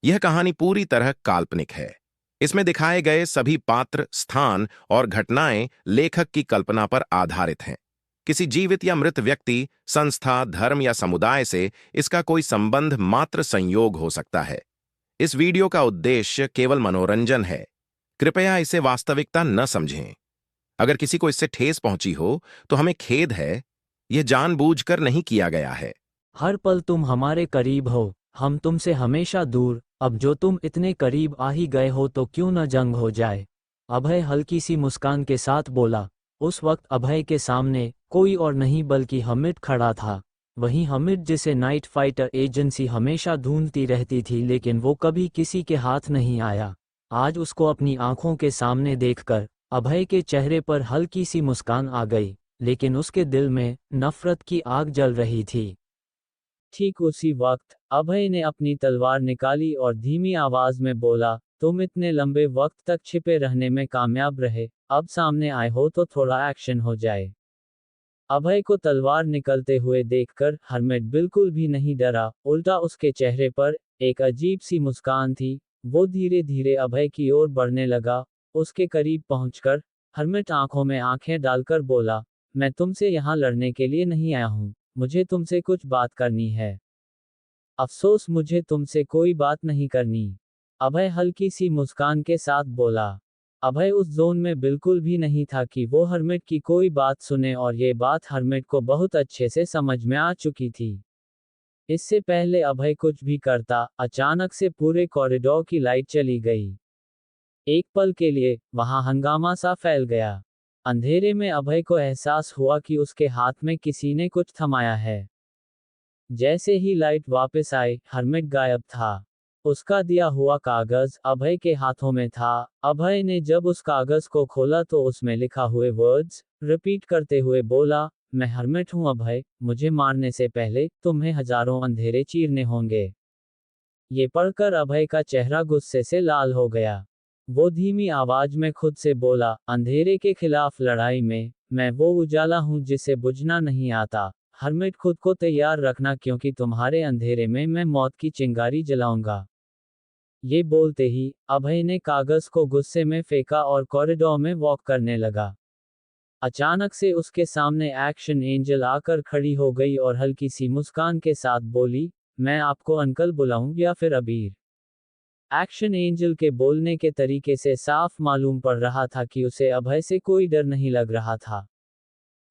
यह कहानी पूरी तरह काल्पनिक है। इसमें दिखाए गए सभी पात्र, स्थान और घटनाएं लेखक की कल्पना पर आधारित हैं। किसी जीवित या मृत व्यक्ति, संस्था, धर्म या समुदाय से इसका कोई संबंध मात्र संयोग हो सकता है। इस वीडियो का उद्देश्य केवल मनोरंजन है। कृपया इसे वास्तविकता न समझें। अगर किसी को इससे ठेस पहुंची हो, तो हमें खेद है। यह जानबूझकर नहीं किया गया है। हर पल तुम हमारे करीब हो, हम तुमसे हमेशा दूर। अब जो तुम इतने करीब आ ही गए हो तो क्यों न जंग हो जाए। अभय हल्की सी मुस्कान के साथ बोला। उस वक्त अभय के सामने कोई और नहीं बल्कि हमिद खड़ा था। वही हमिद जिसे नाइट फाइटर एजेंसी हमेशा ढूंढती रहती थी, लेकिन वो कभी किसी के हाथ नहीं आया। आज उसको अपनी आंखों के सामने देखकर अभय के चेहरे पर हल्की सी मुस्कान आ गई, लेकिन उसके दिल में नफरत की आग जल रही थी। ठीक उसी वक्त अभय ने अपनी तलवार निकाली और धीमी आवाज में बोला, तुम इतने लंबे वक्त तक छिपे रहने में कामयाब रहे, अब सामने आए हो तो थोड़ा एक्शन हो जाए। अभय को तलवार निकलते हुए देखकर हरमेट बिल्कुल भी नहीं डरा, उल्टा उसके चेहरे पर एक अजीब सी मुस्कान थी। वो धीरे धीरे अभय की ओर बढ़ने लगा। उसके करीब पहुंचकर हरमेट आंखों में आंखें डालकर बोला, मैं तुमसे यहाँ लड़ने के लिए नहीं आया हूँ, मुझे तुमसे कुछ बात करनी है। अफसोस, मुझे तुमसे कोई बात नहीं करनी। अभय हल्की सी मुस्कान के साथ बोला। अभय उस जोन में बिल्कुल भी नहीं था कि वो हरमेट की कोई बात सुने, और ये बात हरमेट को बहुत अच्छे से समझ में आ चुकी थी। इससे पहले अभय कुछ भी करता, अचानक से पूरे कॉरिडोर की लाइट चली गई। एक पल के लिए वहां हंगामा सा फैल गया। अंधेरे में अभय को एहसास हुआ कि उसके हाथ में किसी ने कुछ थमाया है। जैसे ही लाइट वापस आई, हरमिट गायब था। उसका दिया हुआ कागज अभय के हाथों में था। अभय ने जब उस कागज को खोला तो उसमें लिखा हुए वर्ड्स रिपीट करते हुए बोला, मैं हरमिट हूं अभय, मुझे मारने से पहले तुम्हें हजारों अंधेरे चीरने होंगे। ये पढ़कर अभय का चेहरा गुस्से से लाल हो गया। वो धीमी आवाज में खुद से बोला, अंधेरे के खिलाफ लड़ाई में मैं वो उजाला हूं जिसे बुझना नहीं आता। हरमिट, खुद को तैयार रखना, क्योंकि तुम्हारे अंधेरे में मैं मौत की चिंगारी जलाऊंगा। ये बोलते ही अभय ने कागज को गुस्से में फेंका और कॉरिडोर में वॉक करने लगा। अचानक से उसके सामने एक्शन एंजल आकर खड़ी हो गई और हल्की सी मुस्कान के साथ बोली, मैं आपको अंकल बुलाऊं या फिर अबीर। एक्शन एंजल के बोलने के तरीके से साफ मालूम पड़ रहा था कि उसे अभय से कोई डर नहीं लग रहा था।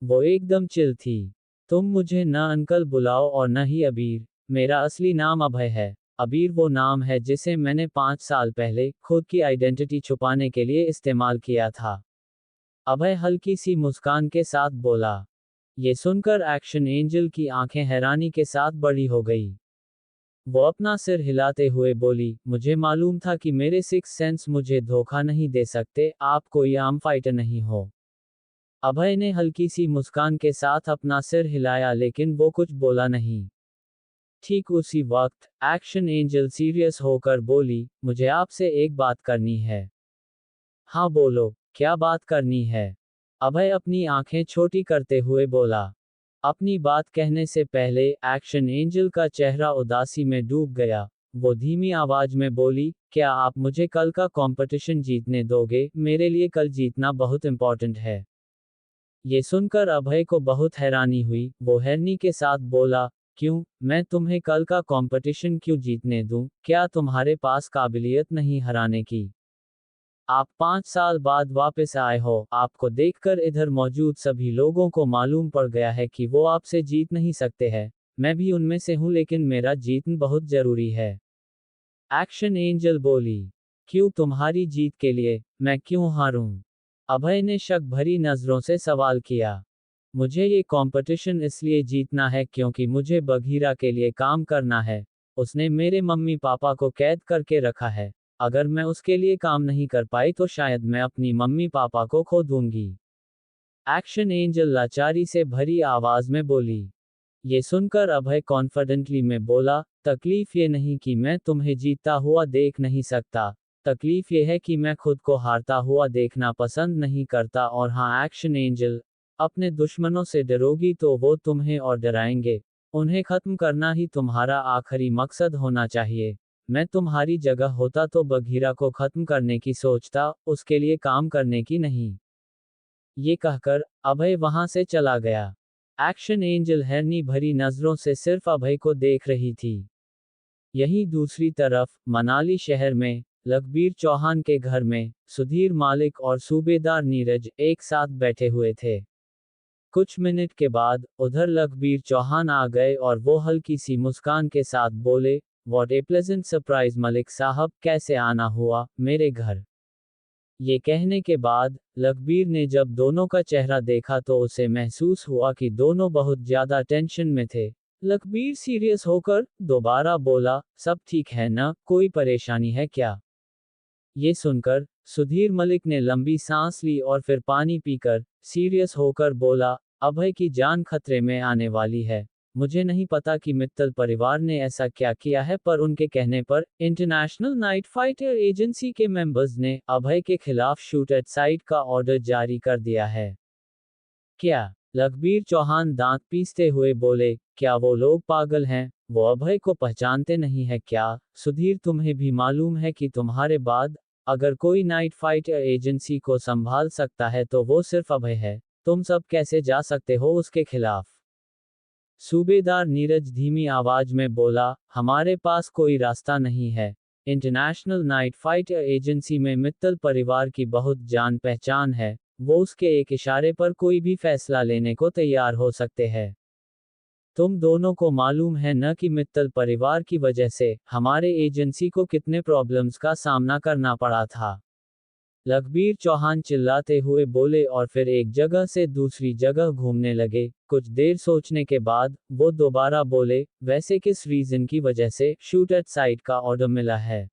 वो एकदम चिल थी। तुम मुझे न अंकल बुलाओ और न ही अबीर, मेरा असली नाम अभय है। अबीर वो नाम है जिसे मैंने 5 साल पहले खुद की आइडेंटिटी छुपाने के लिए इस्तेमाल किया था। अभय हल्की सी मुस्कान के साथ बोला। ये सुनकर एक्शन एंजल की आंखें हैरानी के साथ बड़ी हो गई। वो अपना सिर हिलाते हुए बोली, मुझे मालूम था कि मेरे सिक्स सेंस मुझे धोखा नहीं दे सकते, आप कोई आम फाइटर नहीं हो। अभय ने हल्की सी मुस्कान के साथ अपना सिर हिलाया, लेकिन वो कुछ बोला नहीं। ठीक उसी वक्त एक्शन एंजल सीरियस होकर बोली, मुझे आपसे एक बात करनी है। हाँ बोलो, क्या बात करनी है? अभय अपनी आंखें छोटी करते हुए बोला। अपनी बात कहने से पहले एक्शन एंजल का चेहरा उदासी में डूब गया। वो धीमी आवाज में बोली, क्या आप मुझे कल का कंपटीशन जीतने दोगे? मेरे लिए कल जीतना बहुत इंपॉर्टेंट है। ये सुनकर अभय को बहुत हैरानी हुई। वो हैरानी के साथ बोला, क्यों, मैं तुम्हें कल का कंपटीशन क्यों जीतने दूं? क्या तुम्हारे पास काबिलियत नहीं हराने की? आप 5 साल बाद वापस आए हो। आपको देखकर इधर मौजूद सभी लोगों को मालूम पड़ गया है कि वो आपसे जीत नहीं सकते हैं। मैं भी उनमें से हूं, लेकिन मेरा जीतना बहुत जरूरी है। एक्शन एंजल बोली। क्यों, तुम्हारी जीत के लिए मैं क्यों हारूं? अभय ने शक भरी नजरों से सवाल किया। मुझे ये कंपटीशन इसलिए जीतना है क्योंकि मुझे बघीरा के लिए काम करना है। उसने मेरे मम्मी पापा को कैद करके रखा है। अगर मैं उसके लिए काम नहीं कर पाई तो शायद मैं अपनी मम्मी पापा को खो दूंगी। एक्शन एंजल लाचारी से भरी आवाज में बोली। ये सुनकर अभय कॉन्फिडेंटली में बोला, तकलीफ ये नहीं कि मैं तुम्हें जीतता हुआ देख नहीं सकता। तकलीफ ये है कि मैं खुद को हारता हुआ देखना पसंद नहीं करता। और हाँ एक्शन एंजल, अपने दुश्मनों से डरोगी तो वो तुम्हें और डराएंगे। उन्हें खत्म करना ही तुम्हारा आखिरी मकसद होना चाहिए। मैं तुम्हारी जगह होता तो बघीरा को खत्म करने की सोचता, उसके लिए काम करने की नहीं। ये कहकर अभय वहां से चला गया। एक्शन एंजल हैरनी भरी नजरों से सिर्फ अभय को देख रही थी। यहीं दूसरी तरफ मनाली शहर में लखबीर चौहान के घर में सुधीर मालिक और सूबेदार नीरज एक साथ बैठे हुए थे। कुछ मिनट के बाद उधर लखबीर चौहान आ गए और वो हल्की सी मुस्कान के साथ बोले, what A pleasant surprise Malik साहब, कैसे आना हुआ मेरे घर। ये कहने के बाद लखबीर ने जब दोनों का चेहरा देखा तो उसे महसूस हुआ कि दोनों बहुत ज्यादा टेंशन में थे। लखबीर सीरियस होकर दोबारा बोला, सब ठीक है ना, कोई परेशानी है क्या? ये सुनकर सुधीर मलिक ने लंबी सांस ली और फिर पानी पीकर सीरियस होकर बोला, अभय की जान खतरे में आने वाली है। मुझे नहीं पता कि मित्तल परिवार ने ऐसा क्या किया है, पर उनके कहने पर इंटरनेशनल नाइट फाइटर एजेंसी के मेंबर्स ने अभय के खिलाफ शूट एट साइट का ऑर्डर जारी कर दिया है। क्या? लखबीर चौहान दांत पीसते हुए बोले, क्या वो लोग पागल हैं? वो अभय को पहचानते नहीं है क्या? सुधीर, तुम्हें भी मालूम है कि तुम्हारे बाद अगर कोई नाइट फाइटर एजेंसी को संभाल सकता है तो वो सिर्फ अभय है। तुम सब कैसे जा सकते हो उसके खिलाफ? सूबेदार नीरज धीमी आवाज में बोला, हमारे पास कोई रास्ता नहीं है। इंटरनेशनल नाइट फाइटर एजेंसी में मित्तल परिवार की बहुत जान पहचान है, वो उसके एक इशारे पर कोई भी फैसला लेने को तैयार हो सकते हैं। तुम दोनों को मालूम है न कि मित्तल परिवार की वजह से हमारे एजेंसी को कितने प्रॉब्लम्स का सामना करना पड़ा था। लखबीर चौहान चिल्लाते हुए बोले और फिर एक जगह से दूसरी जगह घूमने लगे। कुछ देर सोचने के बाद वो दोबारा बोले, वैसे किस रीजन की वजह से शूट एट साइट का ऑर्डर मिला है?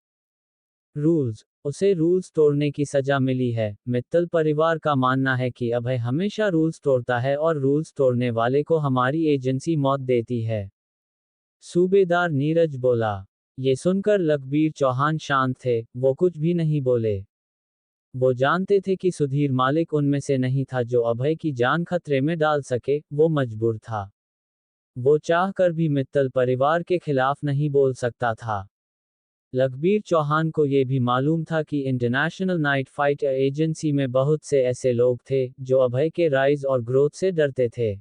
रूल्स। उसे रूल्स तोड़ने की सजा मिली है। मित्तल परिवार का मानना है कि अभय हमेशा रूल्स तोड़ता है और रूल्स तोड़ने वाले को हमारी एजेंसी मौत देती है। सूबेदार नीरज बोला। ये सुनकर लखबीर चौहान शांत थे, वो कुछ भी नहीं बोले। वो जानते थे कि सुधीर मालिक उनमें से नहीं था जो अभय की जान खतरे में डाल सके, वो मजबूर था। वो चाहकर भी मित्तल परिवार के खिलाफ नहीं बोल सकता था। लखबीर चौहान को ये भी मालूम था कि इंटरनेशनल नाइट फाइटर एजेंसी में बहुत से ऐसे लोग थे जो अभय के राइज और ग्रोथ से डरते थे।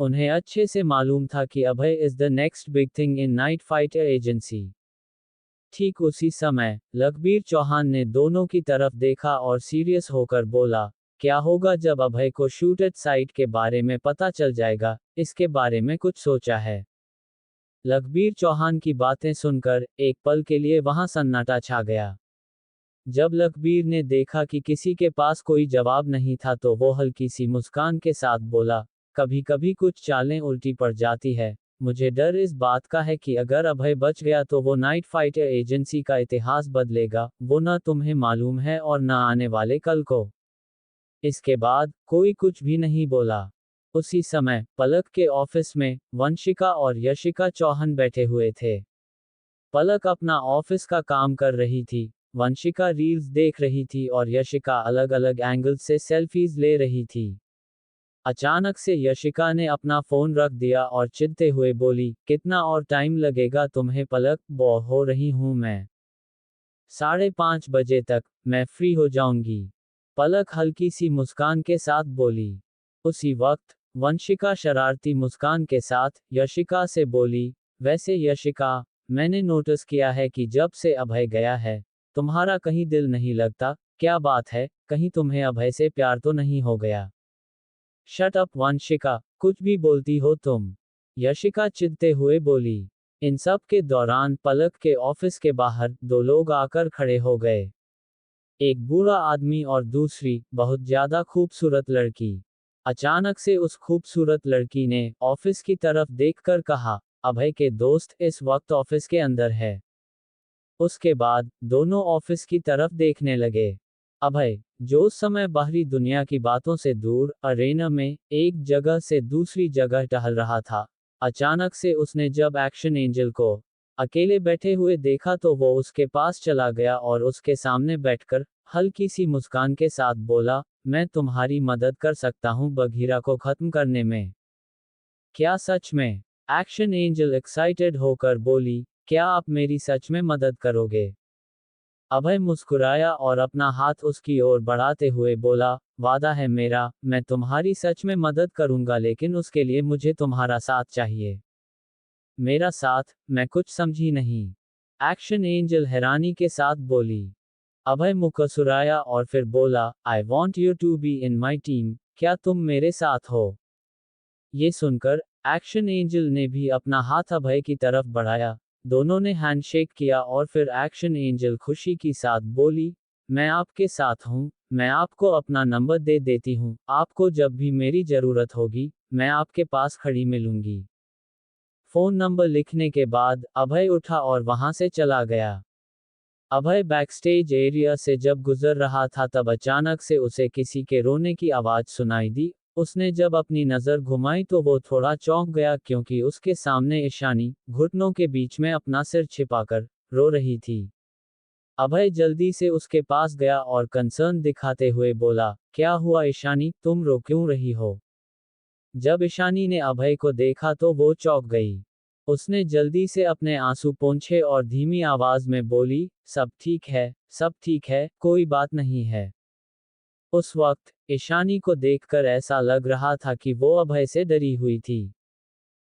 उन्हें अच्छे से मालूम था कि Abhay is the next big thing in night fighter agency. ठीक उसी समय लखबीर चौहान ने दोनों की तरफ देखा और सीरियस होकर बोला, क्या होगा जब अभय को शूट एट साइट के बारे में पता चल जाएगा? इसके बारे में कुछ सोचा है? लखबीर चौहान की बातें सुनकर एक पल के लिए वहां सन्नाटा छा गया। जब लखबीर ने देखा कि किसी के पास कोई जवाब नहीं था तो वो हल्की सी मुस्कान के साथ बोला, कभी कभी कुछ चालें उल्टी पड़ जाती है। मुझे डर इस बात का है कि अगर अभय बच गया तो वो नाइट फाइटर एजेंसी का इतिहास बदलेगा, वो न तुम्हें मालूम है और न आने वाले कल को। इसके बाद कोई कुछ भी नहीं बोला। उसी समय पलक के ऑफिस में वंशिका और यशिका चौहान बैठे हुए थे। पलक अपना ऑफिस का काम कर रही थी, वंशिका रील्स देख रही थी और यशिका अलग अलग एंगल से सेल्फीज ले रही थी। अचानक से यशिका ने अपना फोन रख दिया और चिढ़ते हुए बोली, कितना और टाइम लगेगा तुम्हें पलक, बोर हो रही हूं मैं। 5:30 बजे तक मैं फ्री हो जाऊंगी। पलक हल्की सी मुस्कान के साथ बोली। उसी वक्त वंशिका शरारती मुस्कान के साथ यशिका से बोली, वैसे यशिका, मैंने नोटिस किया है कि जब से अभय गया है तुम्हारा कहीं दिल नहीं लगता, क्या बात है, कहीं तुम्हें अभय से प्यार तो नहीं हो गया? शट अप वंशिका, कुछ भी बोलती हो तुम, यशिका चिढ़ते हुए बोली। इन सब के दौरान पलक के ऑफिस के बाहर दो लोग आकर खड़े हो गए। एक बूढ़ा आदमी और दूसरी बहुत ज्यादा खूबसूरत लड़की। अचानक से उस खूबसूरत लड़की ने ऑफिस की तरफ देखकर कहा, अभय के दोस्त इस वक्त ऑफिस के अंदर है। उसके बाद दोनों ऑफिस की तरफ देखने लगे। अभय, जो उस समय बाहरी दुनिया की बातों से दूर अरेना में एक जगह से दूसरी जगह टहल रहा था, अचानक से उसने जब एक्शन एंजल को अकेले बैठे हुए देखा तो वो उसके पास चला गया और उसके सामने बैठकर हल्की सी मुस्कान के साथ बोला, मैं तुम्हारी मदद कर सकता हूं बघीरा को खत्म करने में। क्या सच में? एक्शन एंजल एक्साइटेड होकर बोली, क्या आप मेरी सच में मदद करोगे? अभय मुस्कुराया और अपना हाथ उसकी ओर बढ़ाते हुए बोला, वादा है मेरा, मैं तुम्हारी सच में मदद करूंगा, लेकिन उसके लिए मुझे तुम्हारा साथ चाहिए। मेरा साथ? मैं कुछ समझी नहीं। एक्शन एंजल हैरानी के साथ बोली। अभय मुस्कुराया और फिर बोला, I want you to be in my team, क्या तुम मेरे साथ हो? ये सुनकर एक्शन एंजल ने भी अपना हाथ अभय की तरफ बढ़ाया। दोनों ने हैंडशेक किया और फिर एक्शन एंजल खुशी के साथ बोली, मैं आपके साथ हूँ, मैं आपको अपना नंबर दे देती हूँ, आपको जब भी मेरी जरूरत होगी, मैं आपके पास खड़ी मिलूंगी। फोन नंबर लिखने के बाद अभय उठा और वहां से चला गया। अभय बैकस्टेज एरिया से जब गुजर रहा था तब अचानक से उसे किसी के रोने की आवाज सुनाई दी। उसने जब अपनी नजर घुमाई तो वो थोड़ा चौंक गया, क्योंकि उसके सामने ईशानी घुटनों के बीच में अपना सिर छिपाकर रो रही थी। अभय जल्दी से उसके पास गया और कंसर्न दिखाते हुए बोला, क्या हुआ ईशानी, तुम रो क्यों रही हो? जब ईशानी ने अभय को देखा तो वो चौंक गई। उसने जल्दी से अपने आंसू पोंछे और धीमी आवाज में बोली, सब ठीक है, सब ठीक है, कोई बात नहीं है। उस वक्त ईशानी को देखकर ऐसा लग रहा था कि वो अभय से डरी हुई थी।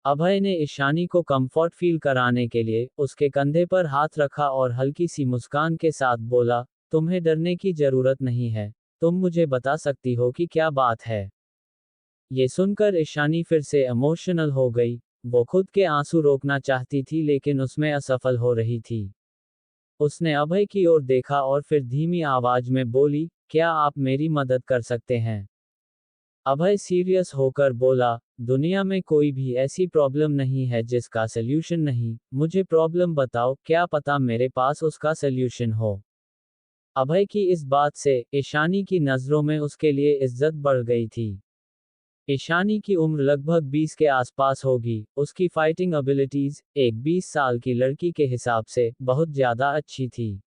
अभय ने ईशानी को कंफर्ट फील कराने के लिए उसके कंधे पर हाथ रखा और हल्की सी मुस्कान के साथ बोला, तुम्हें डरने की जरूरत नहीं है, तुम मुझे बता सकती हो कि क्या बात है। ये सुनकर ईशानी फिर से इमोशनल हो गई। वो खुद के आंसू रोकना चाहती थी लेकिन उसमें असफल हो रही थी। उसने अभय की ओर देखा और फिर धीमी आवाज में बोली, क्या आप मेरी मदद कर सकते हैं? अभय सीरियस होकर बोला, दुनिया में कोई भी ऐसी प्रॉब्लम नहीं है जिसका सल्यूशन नहीं, मुझे प्रॉब्लम बताओ, क्या पता मेरे पास उसका सल्यूशन हो। अभय की इस बात से ईशानी की नजरों में उसके लिए इज्जत बढ़ गई थी। ईशानी की उम्र लगभग 20 के आसपास होगी, उसकी फाइटिंग एबिलिटीज एक 20 साल की लड़की के हिसाब से बहुत ज्यादा अच्छी थी।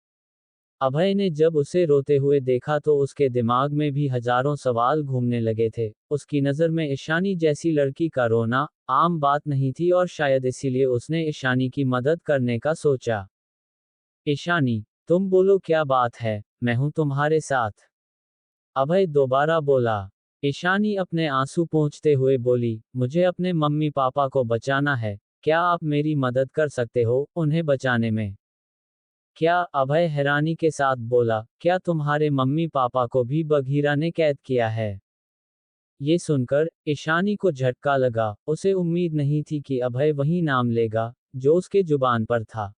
अभय ने जब उसे रोते हुए देखा तो उसके दिमाग में भी हजारों सवाल घूमने लगे थे। उसकी नज़र में ईशानी जैसी लड़की का रोना आम बात नहीं थी और शायद इसीलिए उसने ईशानी की मदद करने का सोचा। ईशानी, तुम बोलो क्या बात है, मैं हूं तुम्हारे साथ। अभय दोबारा बोला। ईशानी अपने आंसू पोंछते हुए बोली, मुझे अपने मम्मी पापा को बचाना है, क्या आप मेरी मदद कर सकते हो उन्हें बचाने में? क्या? अभय हैरानी के साथ बोला, क्या तुम्हारे मम्मी पापा को भी बघीरा ने कैद किया है? ये सुनकर ईशानी को झटका लगा, उसे उम्मीद नहीं थी कि अभय वही नाम लेगा जो उसके जुबान पर था।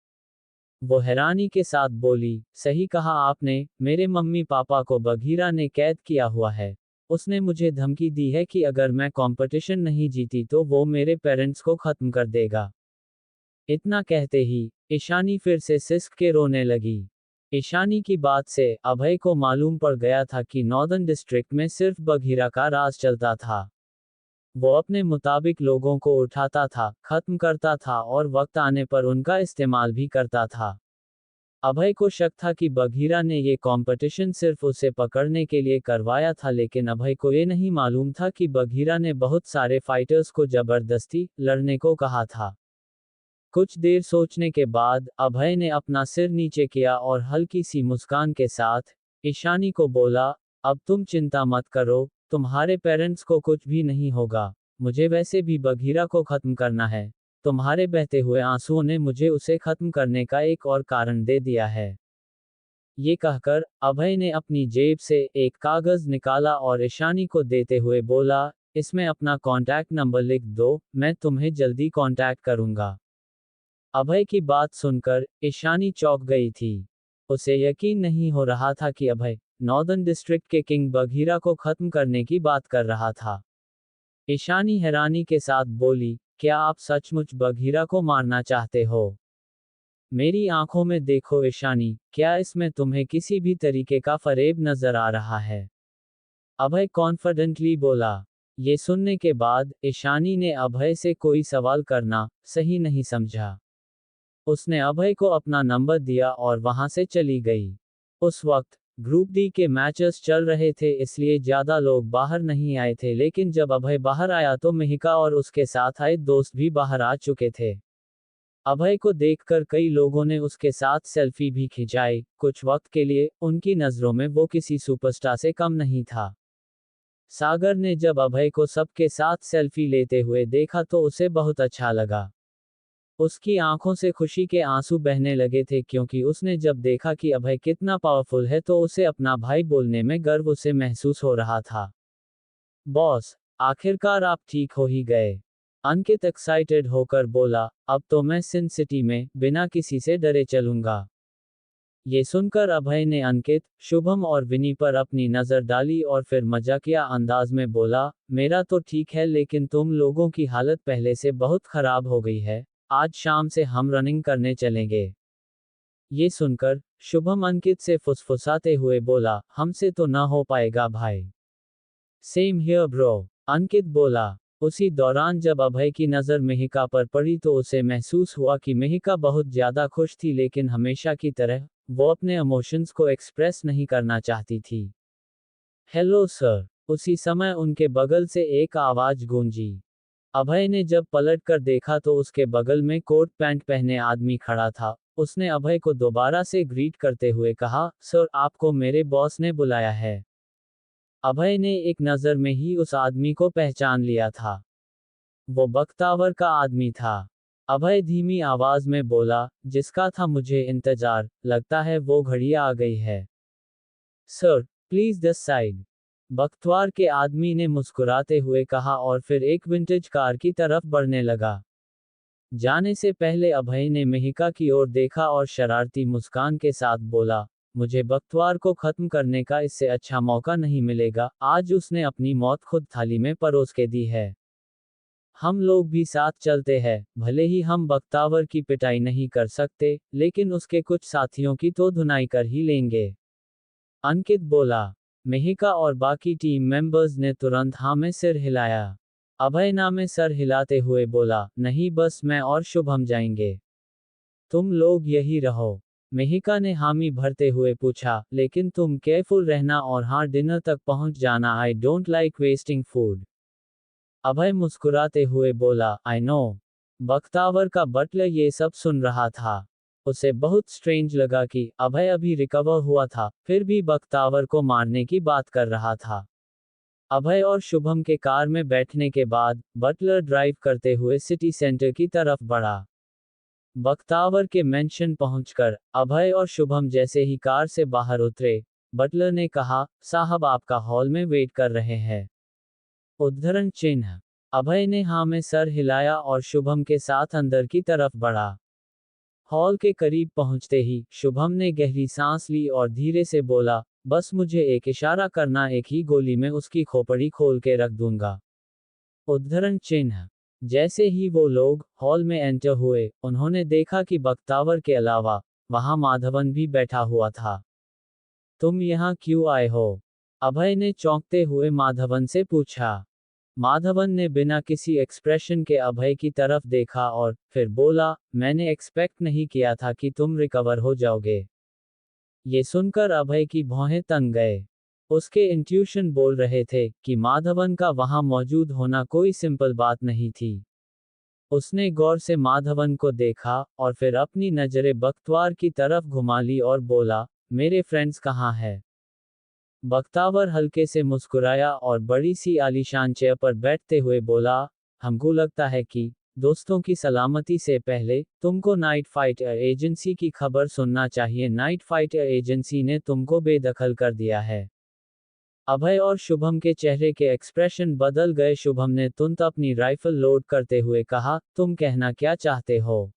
वो हैरानी के साथ बोली, सही कहा आपने, मेरे मम्मी पापा को बघीरा ने कैद किया हुआ है। उसने मुझे धमकी दी है कि अगर मैं कंपटीशन नहीं जीती तो वो मेरे पेरेंट्स को खत्म कर देगा। इतना कहते ही ईशानी फिर से सिसक के रोने लगी। ईशानी की बात से अभय को मालूम पड़ गया था कि नॉर्दर्न डिस्ट्रिक्ट में सिर्फ बघीरा का राज चलता था। वो अपने मुताबिक लोगों को उठाता था, खत्म करता था और वक्त आने पर उनका इस्तेमाल भी करता था। अभय को शक था कि बघीरा ने ये कंपटीशन सिर्फ उसे पकड़ने के लिए करवाया था, लेकिन अभय को ये नहीं मालूम था कि बघीरा ने बहुत सारे फाइटर्स को जबरदस्ती लड़ने को कहा था। कुछ देर सोचने के बाद अभय ने अपना सिर नीचे किया और हल्की सी मुस्कान के साथ ईशानी को बोला, अब तुम चिंता मत करो, तुम्हारे पेरेंट्स को कुछ भी नहीं होगा। मुझे वैसे भी बघीरा को खत्म करना है। तुम्हारे बहते हुए आंसुओं ने मुझे उसे खत्म करने का एक और कारण दे दिया है। ये कहकर अभय ने अपनी जेब से एक कागज निकाला और ईशानी को देते हुए बोला, इसमें अपना कॉन्टैक्ट नंबर लिख दो, मैं तुम्हें जल्दी कॉन्टैक्ट करूंगा। अभय की बात सुनकर ईशानी चौंक गई थी। उसे यकीन नहीं हो रहा था कि अभय नॉर्दर्न डिस्ट्रिक्ट के किंग बघीरा को खत्म करने की बात कर रहा था। ईशानी हैरानी के साथ बोली, क्या आप सचमुच बघीरा को मारना चाहते हो? मेरी आंखों में देखो ईशानी, क्या इसमें तुम्हें किसी भी तरीके का फरेब नजर आ रहा है? अभय कॉन्फिडेंटली बोला। ये सुनने के बाद ईशानी ने अभय से कोई सवाल करना सही नहीं समझा। उसने अभय को अपना नंबर दिया और वहां से चली गई। उस वक्त ग्रुप डी के मैचेस चल रहे थे, इसलिए ज्यादा लोग बाहर नहीं आए थे, लेकिन जब अभय बाहर आया तो मिहिका और उसके साथ आए दोस्त भी बाहर आ चुके थे। अभय को देखकर कई लोगों ने उसके साथ सेल्फी भी खिंचाई। कुछ वक्त के लिए उनकी नजरों में वो किसी सुपरस्टार से कम नहीं था। सागर ने जब अभय को सबके साथ सेल्फी लेते हुए देखा तो उसे बहुत अच्छा लगा। उसकी आंखों से खुशी के आंसू बहने लगे थे, क्योंकि उसने जब देखा कि अभय कितना पावरफुल है तो उसे अपना भाई बोलने में गर्व उसे महसूस हो रहा था। बॉस, आखिरकार आप ठीक हो ही गए। अंकित एक्साइटेड होकर बोला, अब तो मैं सिन सिटी में बिना किसी से डरे चलूंगा। ये सुनकर अभय ने अंकित, शुभम और विनी पर अपनी नजर डाली और फिर मजाकिया अंदाज में बोला, मेरा तो ठीक है लेकिन तुम लोगों की हालत पहले से बहुत खराब हो गई है। आज शाम से हम रनिंग करने चलेंगे। ये सुनकर शुभम अंकित से फुसफुसाते हुए बोला, हमसे तो ना हो पाएगा भाई। सेम हियर ब्रो, अंकित बोला। उसी दौरान जब अभय की नज़र मेहिका पर पड़ी तो उसे महसूस हुआ कि मेहिका बहुत ज्यादा खुश थी, लेकिन हमेशा की तरह वो अपने इमोशंस को एक्सप्रेस नहीं करना चाहती थी। हेलो सर, उसी समय उनके बगल से एक आवाज गूंजी। अभय ने जब पलट कर देखा तो उसके बगल में कोट पैंट पहने आदमी खड़ा था। उसने अभय को दोबारा से ग्रीट करते हुए कहा, सर आपको मेरे बॉस ने बुलाया है। अभय ने एक नज़र में ही उस आदमी को पहचान लिया था। वो बख्तावर का आदमी था। अभय धीमी आवाज में बोला, जिसका था मुझे इंतजार, लगता है वो घड़ी आ गई है। सर, प्लीज दिस साइड, बख्तवार के आदमी ने मुस्कुराते हुए कहा और फिर एक विंटेज कार की तरफ बढ़ने लगा। जाने से पहले अभय ने मेहिका की ओर देखा और शरारती मुस्कान के साथ बोला, मुझे बख्तवार को खत्म करने का इससे अच्छा मौका नहीं मिलेगा। आज उसने अपनी मौत खुद थाली में परोस के दी है। हम लोग भी साथ चलते हैं, भले ही हम बख्तावर की पिटाई नहीं कर सकते, लेकिन उसके कुछ साथियों की तो धुनाई कर ही लेंगे। अंकित बोला। मेहिका और बाकी टीम मेंबर्स ने तुरंत हाँ में सिर हिलाया। अभय ना में सर हिलाते हुए बोला, नहीं बस मैं और शुभम जाएंगे। तुम लोग यही रहो। मेहिका ने हामी भरते हुए पूछा, लेकिन तुम केयरफुल रहना और हाँ डिनर तक पहुंच जाना। I don't like wasting food. Abhay मुस्कुराते हुए बोला, आई नो। बख्तावर का बटलर ये सब सुन रहा था। उसे बहुत स्ट्रेंज लगा कि अभय अभी रिकवर हुआ था, फिर भी बख्तावर को मारने की बात कर रहा था। अभय और शुभम के कार में बैठने के बाद बटलर ड्राइव करते हुए सिटी सेंटर की तरफ बढ़ा। बख्तावर के मेंशन पहुंचकर अभय और शुभम जैसे ही कार से बाहर उतरे, बटलर ने कहा, साहब आपका हॉल में वेट कर रहे हैं। उद्धरण चिन्ह। अभय ने हाँ में सर हिलाया और शुभम के साथ अंदर की तरफ बढ़ा। हॉल के करीब पहुंचते ही शुभम ने गहरी सांस ली और धीरे से बोला, बस मुझे एक इशारा करना, एक ही गोली में उसकी खोपड़ी खोल के रख दूंगा। उद्धरण चिन्ह। जैसे ही वो लोग हॉल में एंटर हुए, उन्होंने देखा कि बख्तावर के अलावा वहां माधवन भी बैठा हुआ था। तुम यहाँ क्यों आए हो? अभय ने चौंकते हुए माधवन से पूछा। माधवन ने बिना किसी एक्सप्रेशन के अभय की तरफ देखा और फिर बोला, मैंने एक्सपेक्ट नहीं किया था कि तुम रिकवर हो जाओगे। ये सुनकर अभय की भौहें तंग गए। उसके इंट्यूशन बोल रहे थे कि माधवन का वहां मौजूद होना कोई सिंपल बात नहीं थी। उसने गौर से माधवन को देखा और फिर अपनी नजरें बख्तवार की तरफ घुमा ली और बोला, मेरे फ्रेंड्स कहाँ हैं? बख्तावर हल्के से मुस्कुराया और बड़ी सी आलीशान चेयर पर बैठते हुए बोला, हमको लगता है कि दोस्तों की सलामती से पहले तुमको नाइट फाइटर एजेंसी की खबर सुनना चाहिए। नाइट फाइटर एजेंसी ने तुमको बेदखल कर दिया है। अभय और शुभम के चेहरे के एक्सप्रेशन बदल गए। शुभम ने तुरंत अपनी राइफल लोड करते हुए कहा, तुम कहना क्या चाहते हो?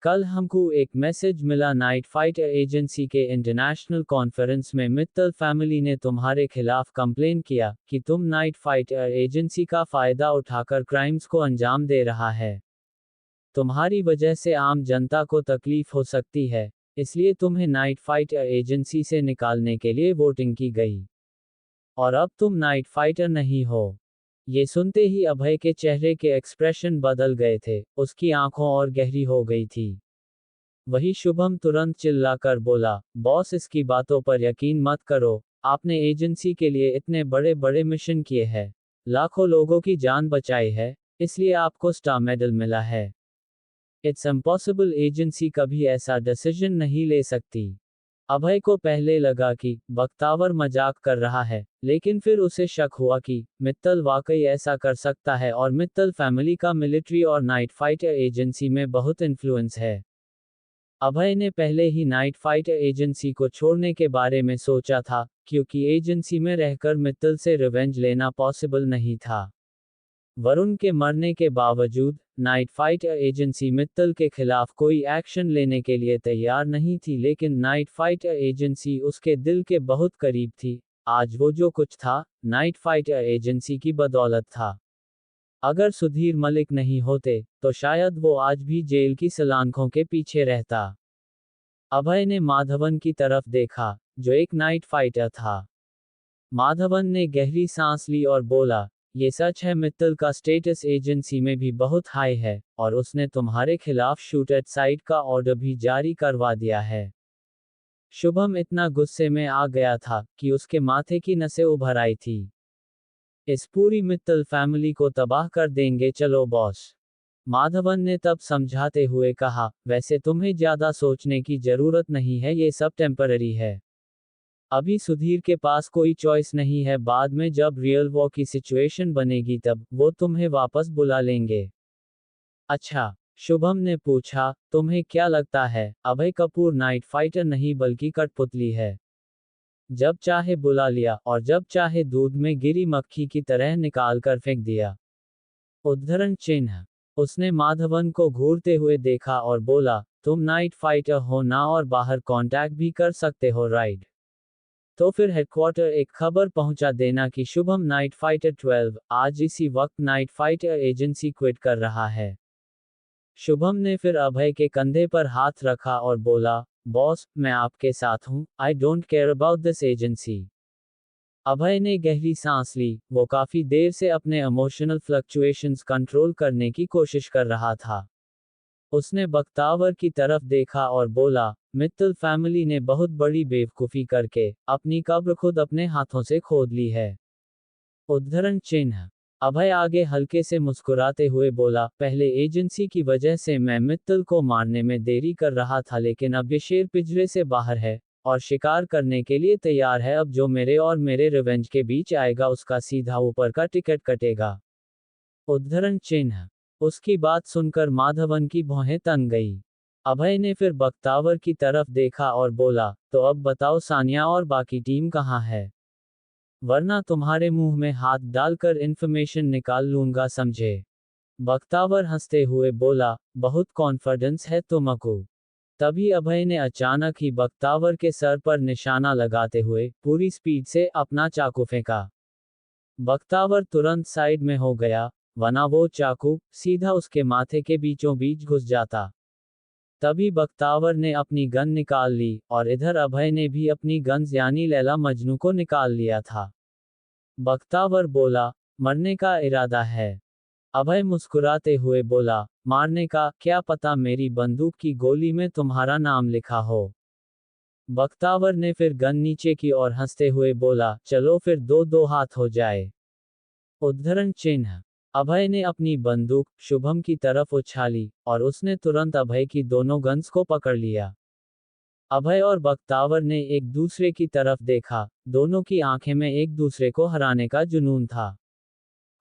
कल हमको एक मैसेज मिला नाइट फाइटर एजेंसी के इंटरनेशनल कॉन्फ्रेंस में मित्तल फैमिली ने तुम्हारे खिलाफ कंप्लेन किया कि तुम नाइट फाइटर एजेंसी का फायदा उठाकर क्राइम्स को अंजाम दे रहा है। तुम्हारी वजह से आम जनता को तकलीफ हो सकती है, इसलिए तुम्हें नाइट फाइटर एजेंसी से निकालने के लिए वोटिंग की गई। और अब तुम नाइट फाइटर नहीं हो। ये सुनते ही अभय के चेहरे के एक्सप्रेशन बदल गए थे, उसकी आंखों और गहरी हो गई थी। वही शुभम तुरंत चिल्लाकर बोला, बॉस इसकी बातों पर यकीन मत करो, आपने एजेंसी के लिए इतने बड़े बड़े मिशन किए हैं, लाखों लोगों की जान बचाई है, इसलिए आपको स्टार मेडल मिला है। इट्स इम्पॉसिबल, एजेंसी कभी ऐसा डिसीजन नहीं ले सकती। अभय को पहले लगा कि बख्तावर मजाक कर रहा है, लेकिन फिर उसे शक हुआ कि मित्तल वाकई ऐसा कर सकता है और मित्तल फैमिली का मिलिट्री और नाइट फाइटर एजेंसी में बहुत इन्फ्लुएंस है। अभय ने पहले ही नाइट फाइटर एजेंसी को छोड़ने के बारे में सोचा था, क्योंकि एजेंसी में रहकर मित्तल से रिवेंज लेना पॉसिबल नहीं था। वरुण के मरने के बावजूद नाइट फाइटर एजेंसी मित्तल के खिलाफ कोई एक्शन लेने के लिए तैयार नहीं थी, लेकिन नाइट फाइटर एजेंसी उसके दिल के बहुत करीब थी। आज वो जो कुछ था, नाइट फाइटर एजेंसी की बदौलत था। अगर सुधीर मलिक नहीं होते, तो शायद वो आज भी जेल की सलाखों के पीछे रहता। अभय ने माधवन की तरफ देखा, जो एक नाइट फाइटर था। माधवन ने गहरी सांस ली और बोला, ये सच है, मित्तल का स्टेटस एजेंसी में भी बहुत हाई है, और उसने तुम्हारे खिलाफ शूट एट साइट का ऑर्डर भी जारी करवा दिया है। शुभम इतना गुस्से में आ गया था कि उसके माथे की नसें उभर आई थी। इस पूरी मित्तल फैमिली को तबाह कर देंगे, चलो बॉस। माधवन ने तब समझाते हुए कहा, वैसे तुम्हें ज्यादा सोचने की जरूरत नहीं है, ये सब टेम्पररी है। अभी सुधीर के पास कोई चॉइस नहीं है, बाद में जब रियल वॉर की सिचुएशन बनेगी तब वो तुम्हें वापस बुला लेंगे। अच्छा, शुभम ने पूछा, तुम्हें क्या लगता है अभय कपूर नाइट फाइटर नहीं बल्कि कठपुतली है? जब चाहे बुला लिया और जब चाहे दूध में गिरी मक्खी की तरह निकाल कर फेंक दिया। उद्धरण चिन्ह। उसने माधवन को घूरते हुए देखा और बोला, तुम नाइट फाइटर हो ना, और बाहर कांटेक्ट भी कर सकते हो, राइट? तो फिर हेडक्वार्टर एक खबर पहुंचा देना कि शुभम नाइट फाइटर 12 आज इसी वक्त नाइट फाइटर एजेंसी क्विट कर रहा है। शुभम ने फिर अभय के कंधे पर हाथ रखा और बोला, बॉस, मैं आपके साथ हूं, I don't care about this agency. Abhay ने गहरी सांस ली, वो काफी देर से अपने इमोशनल फ्लक्चुएशंस कंट्रोल करने की कोशिश कर रहा था। उसने बख्तावर की तरफ देखा और बोला, मित्तल फैमिली ने बहुत बड़ी बेवकूफ़ी करके अपनी कब्र खुद अपने हाथों से खोद ली है। उद्धरण चिन्ह। अभय आगे हल्के से मुस्कुराते हुए बोला, पहले एजेंसी की वजह से मैं मित्तल को मारने में देरी कर रहा था, लेकिन अब ये शेर पिंजरे से बाहर है और शिकार करने के लिए तैयार है। अब जो मेरे और मेरे रिवेंज के बीच आएगा, उसका सीधा ऊपर का टिकट कटेगा। उद्धरण चिन्ह। उसकी बात सुनकर माधवन की भौहें तन गई। अभय ने फिर बख्तावर की तरफ देखा और बोला, तो अब बताओ सानिया और बाकी टीम कहाँ है? वरना तुम्हारे मुंह में हाथ डालकर इन्फॉर्मेशन निकाल लूंगा, समझे? बख्तावर हंसते हुए बोला, बहुत कॉन्फिडेंस है तुमको। तभी अभय ने अचानक ही बख्तावर के सर पर निशाना लगाते हुए पूरी स्पीड से अपना चाकू फेंका। बख्तावर तुरंत साइड में हो गया, वरना वो चाकू सीधा उसके माथे के बीचों बीच घुस जाता। तभी बख्तावर ने अपनी गन निकाल ली, और इधर अभय ने भी अपनी गन्स यानी लैला मजनू को निकाल लिया था। बख्तावर बोला, मरने का इरादा है? अभय मुस्कुराते हुए बोला, मारने का, क्या पता मेरी बंदूक की गोली में तुम्हारा नाम लिखा हो। बख्तावर ने फिर गन नीचे की और हंसते हुए बोला, चलो फिर दो दो हाथ हो जाए। उद्धरण चिन्ह। अभय ने अपनी बंदूक शुभम की तरफ उछाली, और उसने तुरंत अभय की दोनों गन्स को पकड़ लिया। अभय और बख्तावर ने एक दूसरे की तरफ देखा, दोनों की आंखें में एक दूसरे को हराने का जुनून था।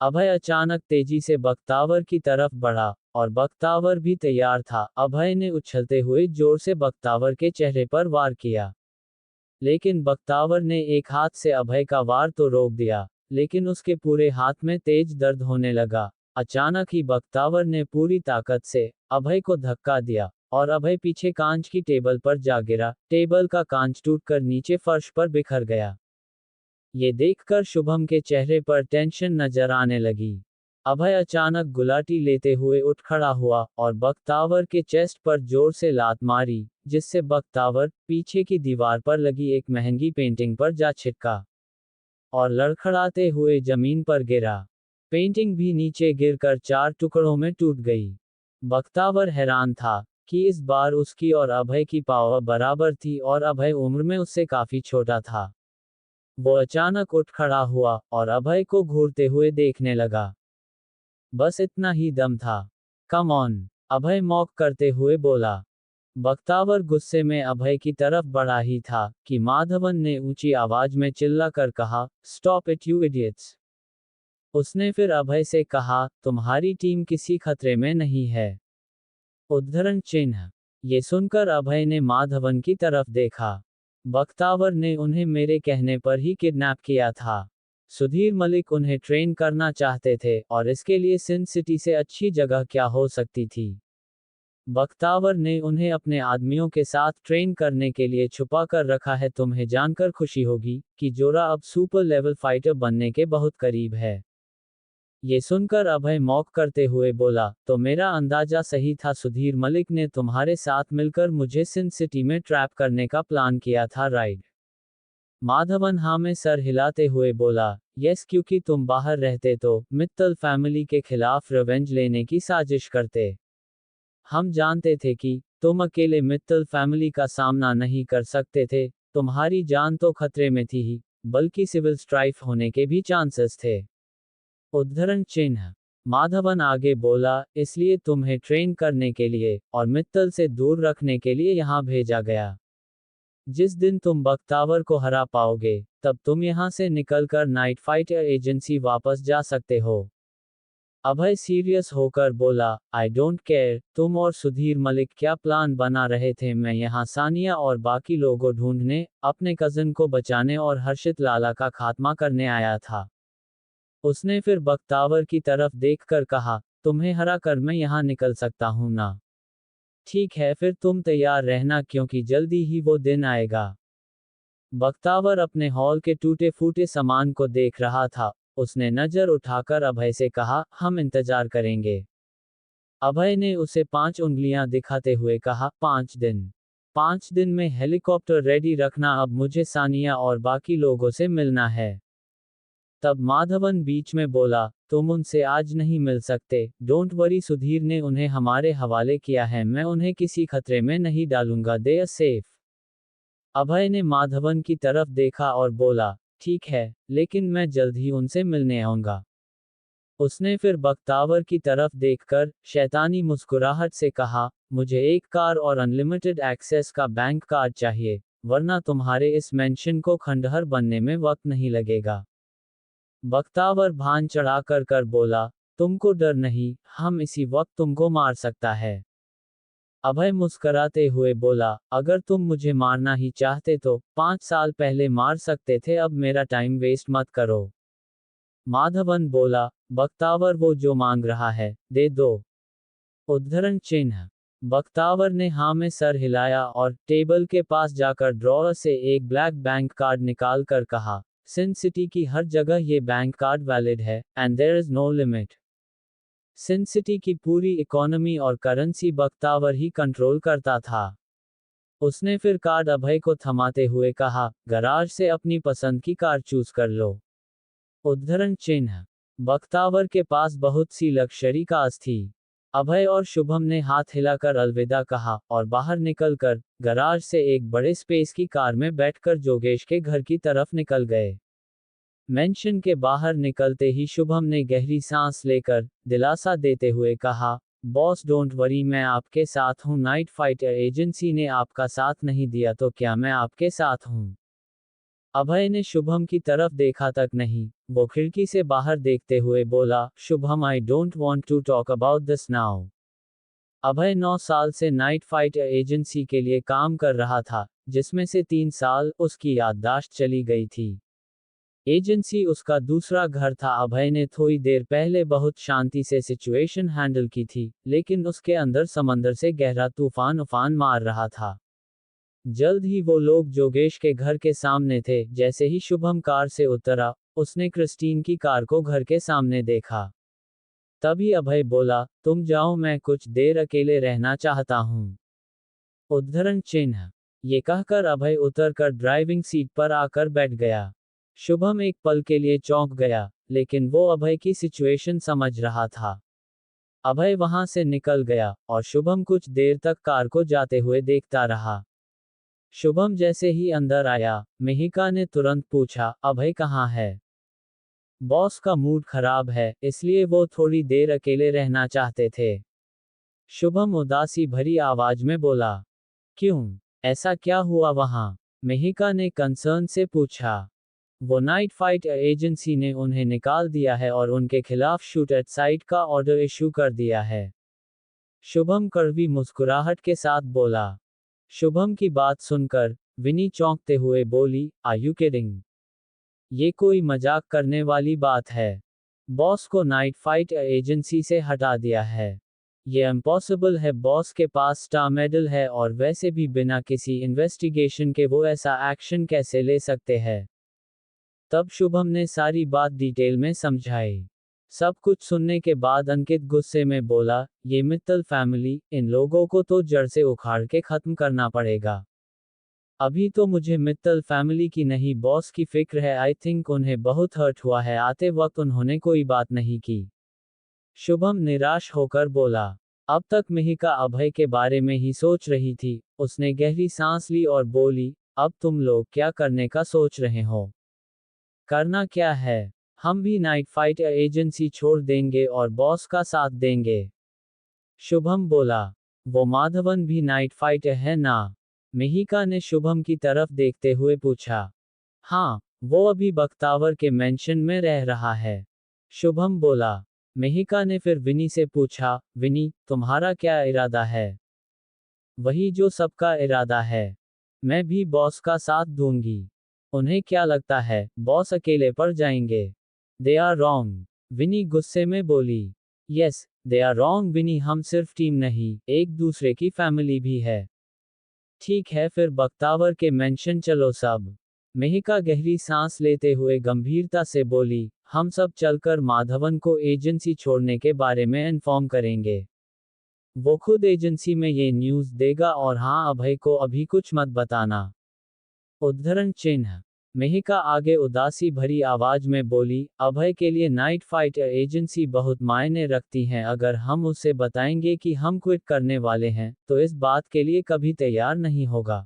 अभय अचानक तेजी से बख्तावर की तरफ बढ़ा, और बख्तावर भी तैयार था। अभय ने उछलते हुए जोर से बख्तावर के चेहरे पर वार किया, लेकिन बख्तावर ने एक हाथ से अभय का वार तो रोक दिया, लेकिन उसके पूरे हाथ में तेज दर्द होने लगा। अचानक ही बख्तावर ने पूरी ताकत से अभय को धक्का दिया, और अभय पीछे कांच की टेबल पर जा गिरा। टेबल का कांच टूटकर नीचे फर्श पर बिखर गया। ये देखकर शुभम के चेहरे पर टेंशन नजर आने लगी। अभय अचानक गुलाटी लेते हुए उठ खड़ा हुआ, और बख्तावर के चेस्ट पर जोर से लात मारी, जिससे बख्तावर पीछे की दीवार पर लगी एक महंगी पेंटिंग पर जा छिटका, और लड़खड़ाते हुए जमीन पर गिरा। पेंटिंग भी नीचे गिरकर 4 टुकड़ों में टूट गई। बख्तावर हैरान था कि इस बार उसकी और अभय की पावर बराबर थी, और अभय उम्र में उससे काफी छोटा था। वो अचानक उठ खड़ा हुआ और अभय को घूरते हुए देखने लगा। बस इतना ही दम था। Come on. अभय मौक करते हुए बोला। बख्तावर गुस्से में अभय की तरफ बढ़ा ही था कि माधवन ने ऊंची आवाज में चिल्लाकर कहा, स्टॉप इट यू इडियट्स। उसने फिर अभय से कहा, तुम्हारी टीम किसी खतरे में नहीं है। उद्धरण चिन्ह। ये सुनकर अभय ने माधवन की तरफ देखा। बख्तावर ने उन्हें मेरे कहने पर ही किडनैप किया था। सुधीर मलिक उन्हें ट्रेन करना चाहते थे और इसके लिए सिंध सिटी से अच्छी जगह क्या हो सकती थी। बख्तावर ने उन्हें अपने आदमियों के साथ ट्रेन करने के लिए छुपा कर रखा है। तुम्हें जानकर खुशी होगी कि जोरा अब सुपर लेवल फाइटर बनने के बहुत करीब है। ये सुनकर अभय मौक करते हुए बोला, तो मेरा अंदाजा सही था। सुधीर मलिक ने तुम्हारे साथ मिलकर मुझे सिंध सिटी में ट्रैप करने का प्लान किया था, राइट? माधवन हाँ में सर हिलाते हुए बोला, यस, क्योंकि तुम बाहर रहते तो मित्तल फैमिली के खिलाफ रिवेंज लेने की साजिश करते। हम जानते थे कि तुम अकेले मित्तल फैमिली का सामना नहीं कर सकते थे। तुम्हारी जान तो खतरे में थी ही, बल्कि सिविल स्ट्राइफ होने के भी चांसेस थे। उद्धरण चिन्ह। माधवन आगे बोला, इसलिए तुम्हें ट्रेन करने के लिए और मित्तल से दूर रखने के लिए यहां भेजा गया। जिस दिन तुम बख्तावर को हरा पाओगे, तब तुम यहां से निकलकर नाइट फाइटर एजेंसी वापस जा सकते हो। अभय सीरियस होकर बोला, आई डोंट केयर तुम और सुधीर मलिक क्या प्लान बना रहे थे। मैं यहाँ सानिया और बाकी लोगों ढूंढने, अपने कजन को बचाने और हर्षित लाला का खात्मा करने आया था। उसने फिर बख्तावर की तरफ देखकर कहा, तुम्हें हरा कर मैं यहाँ निकल सकता हूँ ना? ठीक है, फिर तुम तैयार रहना, क्योंकि जल्दी ही वो दिन आएगा। बख्तावर अपने हॉल के टूटे फूटे सामान को देख रहा था। उसने नजर उठाकर अभय से कहा, हम इंतजार करेंगे। अभय ने उसे 5 उंगलियां दिखाते हुए कहा, 5 दिन। 5 दिन में हेलीकॉप्टर रेडी रखना, अब मुझे सानिया और बाकी लोगों से मिलना है। तब माधवन बीच में बोला, तुम उनसे आज नहीं मिल सकते। डोंट वरी, सुधीर ने उन्हें हमारे हवाले किया है। मैं उन्हें किसी खतरे में नहीं डालूंगा, दे आर सेफ। अभय ने माधवन की तरफ देखा और बोला, ठीक है, लेकिन मैं जल्द ही उनसे मिलने आऊंगा। उसने फिर बख्तावर की तरफ देखकर शैतानी मुस्कुराहट से कहा, मुझे एक कार और अनलिमिटेड एक्सेस का बैंक कार्ड चाहिए, वरना तुम्हारे इस मेंशन को खंडहर बनने में वक्त नहीं लगेगा। बख्तावर भान चढ़ाकर कर बोला, तुमको डर नहीं, हम इसी वक्त तुमको मार सकता है। अभय मुस्कराते हुए बोला, अगर तुम मुझे मारना ही चाहते तो 5 साल पहले मार सकते थे, अब मेरा टाइम वेस्ट मत करो। माधवन बोला, बख्तावर वो जो मांग रहा है, दे दो। उद्धरण चिन्ह। बख्तावर ने हाँ में सर हिलाया और टेबल के पास जाकर ड्रॉअर से एक ब्लैक बैंक कार्ड निकाल कर कहा, सिंध सिटी की हर जगह ये बैंक कार्ड वैलिड है, and there is no limit. Sindh city की पूरी इकोनॉमी और करेंसी बख्तावर ही कंट्रोल करता था। उसने फिर कार्ड अभय को थमाते हुए कहा, गराज से अपनी पसंद की कार चूज कर लो। उद्धरण चिन्ह। बख्तावर के पास बहुत सी लग्जरी कार्स थी। अभय और शुभम ने हाथ हिलाकर अलविदा कहा और बाहर निकलकर गराज से एक बड़े स्पेस की कार में बैठकर जोगेश के घर की तरफ निकल गए। मेंशन के बाहर निकलते ही शुभम ने गहरी सांस लेकर दिलासा देते हुए कहा, बॉस डोंट वरी, मैं आपके साथ हूँ। नाइट फाइटर एजेंसी ने आपका साथ नहीं दिया तो क्या मैं आपके साथ हूँ? अभय ने शुभम की तरफ देखा तक नहीं, वो खिड़की से बाहर देखते हुए बोला, Shubham, I don't want to talk about this now. Abhay 9 साल से नाइट फाइटर एजेंसी के लिए काम कर रहा था, जिसमें से 3 साल उसकी याददाश्त चली गई थी। एजेंसी उसका दूसरा घर था। अभय ने थोड़ी देर पहले बहुत शांति से सिचुएशन हैंडल की थी, लेकिन उसके अंदर समंदर से गहरा तूफान उफान मार रहा था। जल्द ही वो लोग जोगेश के घर के सामने थे। जैसे ही शुभम कार से उतरा, उसने क्रिस्टीन की कार को घर के सामने देखा। तभी अभय बोला, तुम जाओ, मैं कुछ देर अकेले रहना चाहता हूँ। उद्धरण चिन्ह। ये कहकर अभय उतरकर ड्राइविंग सीट पर आकर बैठ गया। शुभम एक पल के लिए चौंक गया, लेकिन वो अभय की सिचुएशन समझ रहा था। अभय वहां से निकल गया और शुभम कुछ देर तक कार को जाते हुए देखता रहा। शुभम जैसे ही अंदर आया, मिहिका ने तुरंत पूछा, अभय कहाँ है? बॉस का मूड खराब है, इसलिए वो थोड़ी देर अकेले रहना चाहते थे। शुभम उदासी भरी आवाज में बोला। क्यों? ऐसा क्या हुआ वहां? मेहिका ने कंसर्न से पूछा। वो नाइट फाइट एजेंसी ने उन्हें निकाल दिया है और उनके खिलाफ शूट एट साइट का ऑर्डर इशू कर दिया है। शुभम कड़वी मुस्कुराहट के साथ बोला। शुभम की बात सुनकर विनी चौंकते हुए बोली, आर यू किडिंग? ये कोई मजाक करने वाली बात है। बॉस को नाइट फाइट एजेंसी से हटा दिया है। ये इम्पॉसिबल है, बॉस के पास स्टार मेडल है और वैसे भी बिना किसी इन्वेस्टिगेशन के वो ऐसा एक्शन कैसे ले सकते हैं? तब शुभम ने सारी बात डिटेल में समझाई। सब कुछ सुनने के बाद अंकित गुस्से में बोला, ये मित्तल फैमिली, इन लोगों को तो जड़ से उखाड़ के खत्म करना पड़ेगा। अभी तो मुझे मित्तल फैमिली की नहीं बॉस की फिक्र है। आई थिंक उन्हें बहुत हर्ट हुआ है, आते वक्त उन्होंने कोई बात नहीं की। शुभम निराश होकर बोला। अब तक मिहिका अभय के बारे में ही सोच रही थी। उसने गहरी सांस ली और बोली, अब तुम लोग क्या करने का सोच रहे हो? करना क्या है? हम भी नाइट फाइट एजेंसी छोड़ देंगे और बॉस का साथ देंगे। शुभम बोला। वो माधवन भी नाइट फाइट है ना? मिहिका ने शुभम की तरफ देखते हुए पूछा। हाँ, वो अभी बख्तावर के मेंशन में रह रहा है। शुभम बोला। मिहिका ने फिर विनी से पूछा, विनी, तुम्हारा क्या इरादा है? वही जो सबका इरादा है। मैं भी बॉस का साथ दूंगी। उन्हें क्या लगता है, बॉस अकेले पड़ जाएंगे? दे आर रॉन्ग, विनी गुस्से में बोली। यस, दे आर रॉन्ग विनी, हम सिर्फ टीम नहीं, एक दूसरे की फैमिली भी है। ठीक है, फिर बख्तावर के मेंशन चलो सब। मिहिका गहरी सांस लेते हुए गंभीरता से बोली, हम सब चलकर माधवन को एजेंसी छोड़ने के बारे में इन्फॉर्म करेंगे। वो खुद एजेंसी में ये न्यूज़ देगा और हाँ, अभय को अभी कुछ मत बताना। उद्धरण चिन्ह। मिहिका आगे उदासी भरी आवाज में बोली, अभय के लिए नाइट फाइट एजेंसी बहुत मायने रखती हैं। अगर हम उसे बताएंगे कि हम क्विट करने वाले हैं, तो इस बात के लिए कभी तैयार नहीं होगा।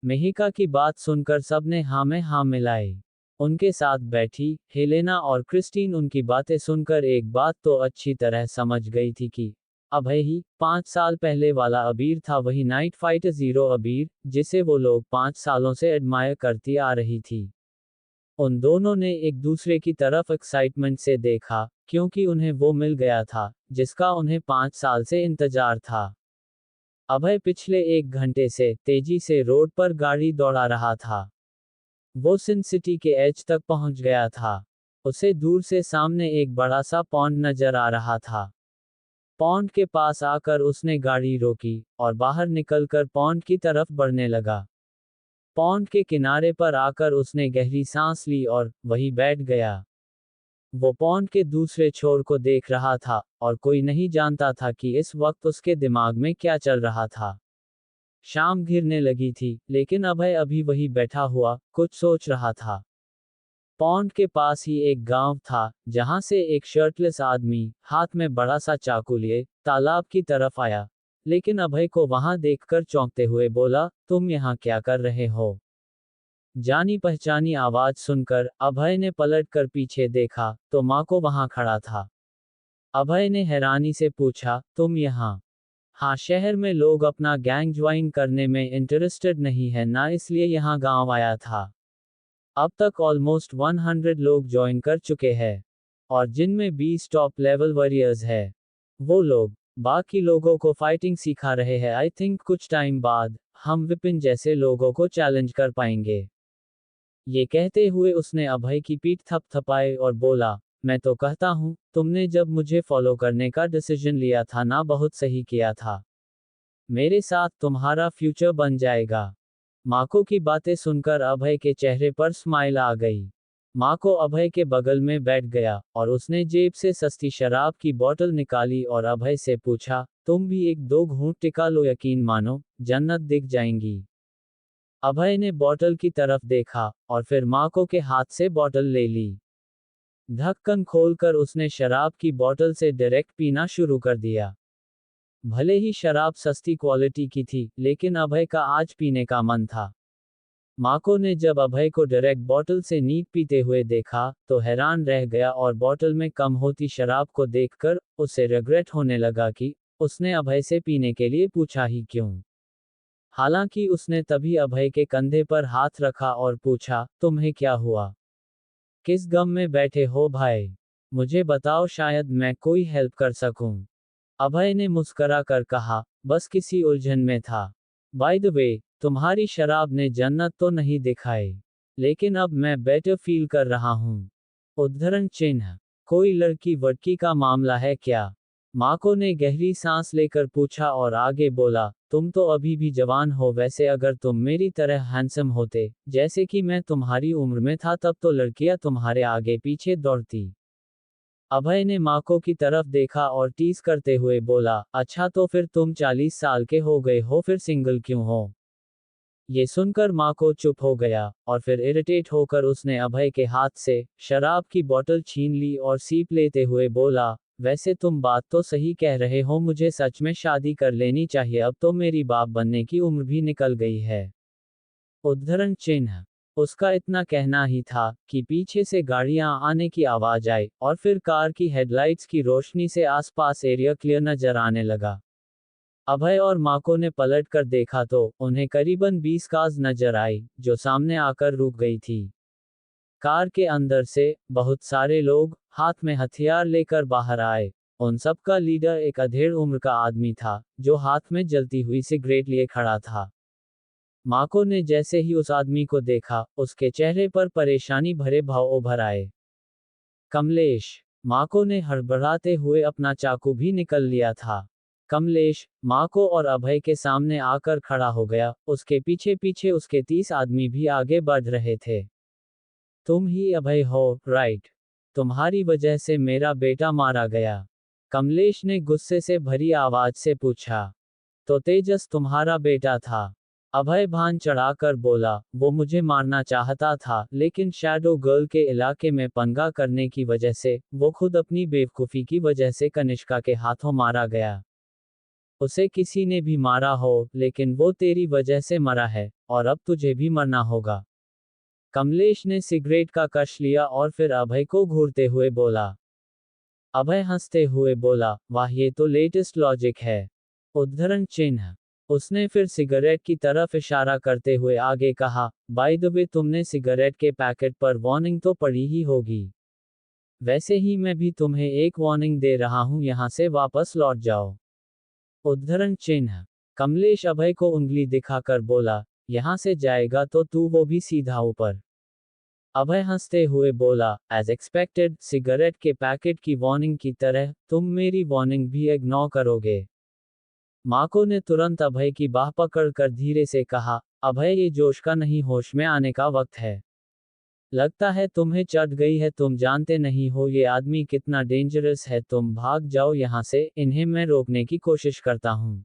मिहिका की बात सुनकर सबने हाँ में हाँ मिलाई। उनके साथ बैठी हेलेना और क्रिस्टीन उनकी बातें सुनकर एक बात तो अच्छी तरह समझ गई थी कि अभय ही 5 साल पहले वाला अबीर था, वही नाइट फाइट जीरो अबीर, जिसे वो लोग 5 सालों से एडमायर करती आ रही थी। उन दोनों ने एक दूसरे की तरफ एक्साइटमेंट से देखा, क्योंकि उन्हें वो मिल गया था जिसका उन्हें 5 साल से इंतजार था। अभय पिछले 1 घंटे से तेजी से रोड पर गाड़ी दौड़ा रहा था। वो सिन सिटी के एज तक पहुंच गया था। उसे दूर से सामने एक बड़ा सा पॉन्ड नजर आ रहा था। पॉन्ड के पास आकर उसने गाड़ी रोकी और बाहर निकलकर पॉन्ड की तरफ बढ़ने लगा। पॉन्ड के किनारे पर आकर उसने गहरी सांस ली और वहीं बैठ गया। वो पॉन्ड के दूसरे छोर को देख रहा था और कोई नहीं जानता था कि इस वक्त उसके दिमाग में क्या चल रहा था। शाम घिरने लगी थी, लेकिन अभय अभी वही बैठा हुआ कुछ सोच रहा था। पॉन्ड के पास ही एक गांव था, जहां से एक शर्टलेस आदमी हाथ में बड़ा सा चाकू लिए तालाब की तरफ आया, लेकिन अभय को वहां देखकर चौंकते हुए बोला, तुम यहाँ क्या कर रहे हो? जानी पहचानी आवाज सुनकर अभय ने पलटकर पीछे देखा तो माँ को वहां खड़ा था। अभय ने हैरानी से पूछा, तुम यहाँ? हाँ, शहर में लोग अपना गैंग ज्वाइन करने में इंटरेस्टेड नहीं है ना, इसलिए यहाँ गांव आया था। अब तक ऑलमोस्ट 100 लोग ज्वाइन कर चुके हैं और जिनमें 20 टॉप लेवल वॉरियर्स है। वो लोग बाकी लोगों को फाइटिंग सिखा रहे हैं। आई थिंक कुछ टाइम बाद हम विपिन जैसे लोगों को चैलेंज कर पाएंगे। ये कहते हुए उसने अभय की पीठ थपथपाई और बोला, मैं तो कहता हूँ, तुमने जब मुझे फॉलो करने का डिसीजन लिया था ना, बहुत सही किया था। मेरे साथ तुम्हारा फ्यूचर बन जाएगा। माको की बातें सुनकर अभय के चेहरे पर स्माइल आ गई। माको अभय के बगल में बैठ गया और उसने जेब से सस्ती शराब की बोतल निकाली और अभय से पूछा, तुम भी एक दो घूंट टिका लो, यकीन मानो जन्नत दिख जाएंगी। अभय ने बोतल की तरफ देखा और फिर माको के हाथ से बोतल ले ली। ढक्कन खोलकर उसने शराब की बोतल से डायरेक्ट पीना शुरू कर दिया। भले ही शराब सस्ती क्वालिटी की थी, लेकिन अभय का आज पीने का मन था। माको ने जब अभय को डायरेक्ट बोतल से नीट पीते हुए देखा तो हैरान रह गया और बोतल में कम होती शराब को देखकर उसे रिग्रेट होने लगा कि उसने अभय से पीने के लिए पूछा ही क्यों। हालांकि उसने तभी अभय के कंधे पर हाथ रखा और पूछा, तुम्हें क्या हुआ? किस गम में बैठे हो भाई? मुझे बताओ, शायद मैं कोई हेल्प कर सकूं। अभय ने मुस्करा कर कहा, बस किसी उलझन में था। बाय द वे, तुम्हारी शराब ने जन्नत तो नहीं दिखाई, लेकिन अब मैं बेटर फील कर रहा हूं। उद्धरण चिन्ह। कोई लड़की वड़की का मामला है क्या? माको ने गहरी सांस लेकर पूछा और आगे बोला, तुम तो अभी भी जवान हो, वैसे अगर तुम मेरी तरह हैंडसम होते, जैसे कि मैं तुम्हारी उम्र में था, तब तो लड़कियां तुम्हारे आगे पीछे दौड़ती। अभय ने माको की तरफ देखा और टीज करते हुए बोला, अच्छा तो फिर तुम 40 साल के हो गए हो, फिर सिंगल क्यों हो? ये सुनकर माको चुप हो गया, और फिर इरिटेट होकर उसने अभय के हाथ से शराब की बोतल छीन ली और सीप लेते हुए बोला, वैसे तुम बात तो सही कह रहे हो, मुझे सच में शादी कर लेनी चाहिए, अब तो मेरी बाप बनने की उम्र भी निकल गई है। उद्धरण चिन्ह। उसका इतना कहना ही था कि पीछे से गाड़ियां आने की आवाज आई, और फिर कार की हेडलाइट्स की रोशनी से आसपास एरिया क्लियर नजर आने लगा। अभय और माको ने पलट कर देखा तो उन्हें करीबन 20 कार्स नजर आई, जो सामने आकर रुक गई थी। कार के अंदर से बहुत सारे लोग हाथ में हथियार लेकर बाहर आए। उन सब का लीडर एक अधेड़ उम्र का आदमी था, जो हाथ में जलती हुई सिगरेट लिए खड़ा था। माको ने जैसे ही उस आदमी को देखा, उसके चेहरे पर परेशानी भरे भाव उभर आए। कमलेश। माको ने हड़बड़ाते हुए अपना चाकू भी निकल लिया था। कमलेश, माको और अभय के सामने आकर खड़ा हो गया, उसके पीछे पीछे उसके 30 आदमी भी आगे बढ़ रहे थे। तुम ही अभय हो, राइट? तुम्हारी वजह से मेरा बेटा मारा गया। कमलेश ने गुस्से से भरी आवाज से पूछा। तो तेजस तुम्हारा बेटा था? अभय भान चढ़ाकर बोला, वो मुझे मारना चाहता था, लेकिन शैडो गर्ल के इलाके में पंगा करने की वजह से, वो खुद अपनी बेवकूफ़ी की वजह से कनिष्का के हाथों मारा गया। उसे किसी ने भी मारा हो, लेकिन वो तेरी वजह से मरा है, और अब तुझे भी मरना होगा। कमलेश ने सिगरेट का कश लिया और फिर अभय को घूरते हुए बोला। अभय हंसते हुए बोला, वाह, ये तो लेटेस्ट लॉजिक है। उद्धरण चिन्ह। उसने फिर सिगरेट की तरफ इशारा करते हुए आगे कहा, बाय द वे, तुमने सिगरेट के पैकेट पर वार्निंग तो पढ़ी ही होगी। वैसे ही मैं भी तुम्हें एक वार्निंग दे रहा हूं, यहां से वापस लौट जाओ। उद्धरण चिन्ह। कमलेश अभय को उंगली दिखाकर बोला, यहां से जाएगा तो तू वो भी सीधा ऊपर। अभय हंसते हुए बोला, एज एक्सपेक्टेड, सिगरेट के पैकेट की वार्निंग की तरह तुम मेरी वार्निंग भी इग्नोर करोगे। माको ने तुरंत अभय की बाह पकड़कर धीरे से कहा, अभय, ये जोश का नहीं, होश में आने का वक्त है। लगता है तुम्हें चढ़ गई है, तुम जानते नहीं हो ये आदमी कितना डेंजरस है, तुम भाग जाओ यहां से, इन्हें मैं रोकने की कोशिश करता हूं।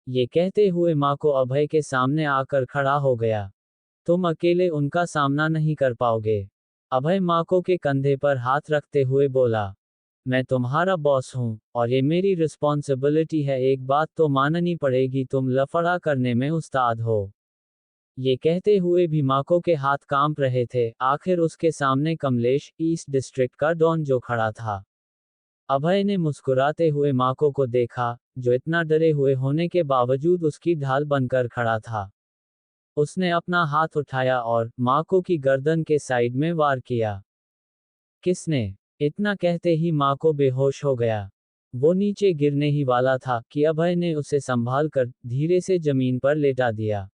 ये कहते हुए माको अभय के सामने आकर खड़ा हो गया। तुम अकेले उनका सामना नहीं कर पाओगे। अभय माको के कंधे पर हाथ रखते हुए बोला, मैं तुम्हारा बॉस हूं, और ये मेरी रिस्पॉन्सिबिलिटी है, एक बात तो माननी पड़ेगी, तुम लफड़ा करने में उस्ताद हो। ये कहते हुए भी माको के हाथ कांप रहे थे, आखिर उसके सामने कमलेश, ईस्ट डिस्ट्रिक्ट का डॉन, जो खड़ा था। अभय ने मुस्कुराते हुए माको को देखा, जो इतना डरे हुए होने के बावजूद उसकी ढाल बनकर खड़ा था। उसने अपना हाथ उठाया और माको की गर्दन के साइड में वार किया। किसने? इतना कहते ही माको बेहोश हो गया। वो नीचे गिरने ही वाला था कि अभय ने उसे संभाल कर धीरे से जमीन पर लेटा दिया।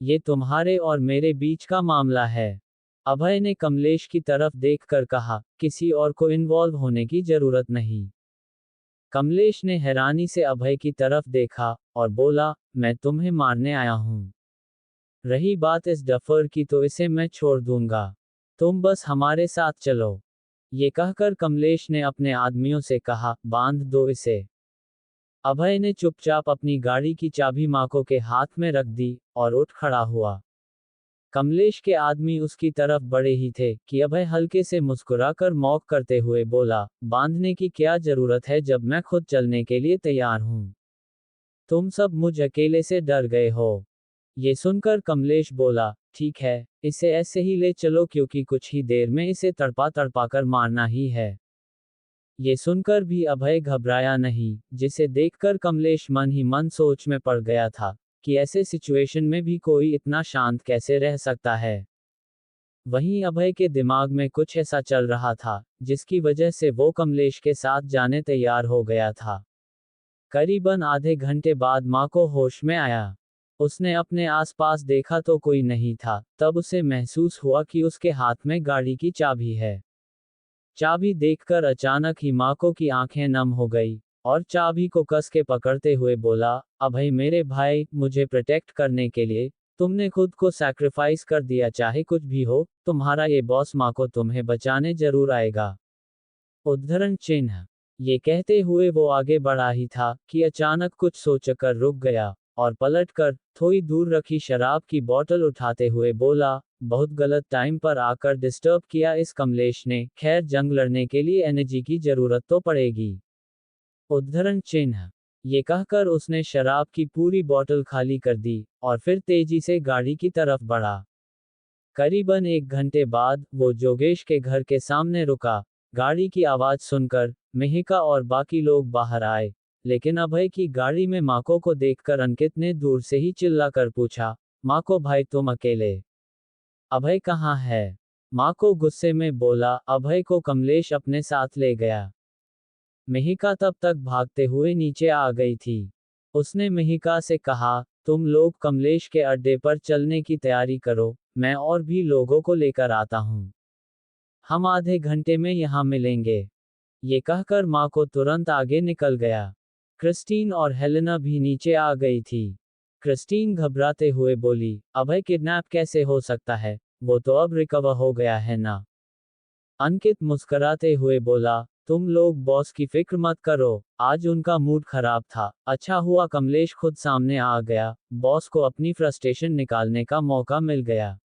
ये तुम्हारे और मेरे बीच का मामला है। अभय ने कमलेश की तरफ देखकर कहा, किसी और को इन्वॉल्व होने की जरूरत नहीं। कमलेश ने हैरानी से अभय की तरफ देखा और बोला, मैं तुम्हें मारने आया हूं। रही बात इस डफर की, तो इसे मैं छोड़ दूंगा। तुम बस हमारे साथ चलो। ये कहकर कमलेश ने अपने आदमियों से कहा, बांध दो इसे। अभय ने चुपचाप अपनी गाड़ी की चाबी माको के हाथ में रख दी और उठ खड़ा हुआ। कमलेश के आदमी उसकी तरफ बढ़े ही थे कि अभय हल्के से मुस्कुराकर मौक करते हुए बोला, बांधने की क्या जरूरत है जब मैं खुद चलने के लिए तैयार हूं। तुम सब मुझ अकेले से डर गए हो। ये सुनकर कमलेश बोला, ठीक है, इसे ऐसे ही ले चलो, क्योंकि कुछ ही देर में इसे तड़पा तड़पा कर मारना ही है। ये सुनकर भी अभय घबराया नहीं, जिसे देखकर कमलेश मन ही मन सोच में पड़ गया था कि ऐसे सिचुएशन में भी कोई इतना शांत कैसे रह सकता है। वहीं अभय के दिमाग में कुछ ऐसा चल रहा था जिसकी वजह से वो कमलेश के साथ जाने तैयार हो गया था। करीबन आधे घंटे बाद माँ को होश में आया। उसने अपने आसपास देखा तो कोई नहीं था, तब उसे महसूस हुआ कि उसके हाथ में गाड़ी की चाबी है। चाबी देखकर अचानक ही माँ को की आंखें नम हो गई और चाबी को कस के पकड़ते हुए बोला, अभय मेरे भाई, मुझे प्रोटेक्ट करने के लिए तुमने खुद को सैक्रिफाइस कर दिया, चाहे कुछ भी हो, तुम्हारा ये बॉस माँ को तुम्हें बचाने जरूर आएगा। उद्धरण चिन्ह। ये कहते हुए वो आगे बढ़ा ही था कि अचानक कुछ सोचकर रुक गया और पलटकर थोड़ी दूर रखी शराब की बोतल उठाते हुए बोला, बहुत गलत टाइम पर आकर डिस्टर्ब किया इस कमलेश ने, खैर जंग लड़ने के लिए एनर्जी की जरूरत तो पड़ेगी। उद्धरण चिन्ह। ये कहकर उसने शराब की पूरी बोतल खाली कर दी और फिर तेजी से गाड़ी की तरफ बढ़ा। करीबन 1 घंटे बाद वो जोगेश के घर के सामने रुका। गाड़ी की आवाज सुनकर मेहिका और बाकी लोग बाहर आए, लेकिन अभय की गाड़ी में माको को देखकर अंकित ने दूर से ही चिल्लाकर पूछा, माको भाई तुम अकेले? अभय कहाँ है? माको गुस्से में बोला, अभय को कमलेश अपने साथ ले गया। मेहिका तब तक भागते हुए नीचे आ गई थी। उसने मेहिका से कहा, तुम लोग कमलेश के अड्डे पर चलने की तैयारी करो, मैं और भी लोगों को लेकर आता हूँ। हम आधे घंटे में यहाँ मिलेंगे। ये कहकर माँ को तुरंत आगे निकल गया। क्रिस्टीन और हेलेना भी नीचे आ गई थी। क्रिस्टीन घबराते हुए बोली, अभय किडनैप कैसे हो सकता है, वो तो अब रिकवर हो गया है ना। अंकित मुस्कुराते हुए बोला, तुम लोग बॉस की फिक्र मत करो, आज उनका मूड खराब था, अच्छा हुआ कमलेश खुद सामने आ गया, बॉस को अपनी फ्रस्ट्रेशन निकालने का मौका मिल गया।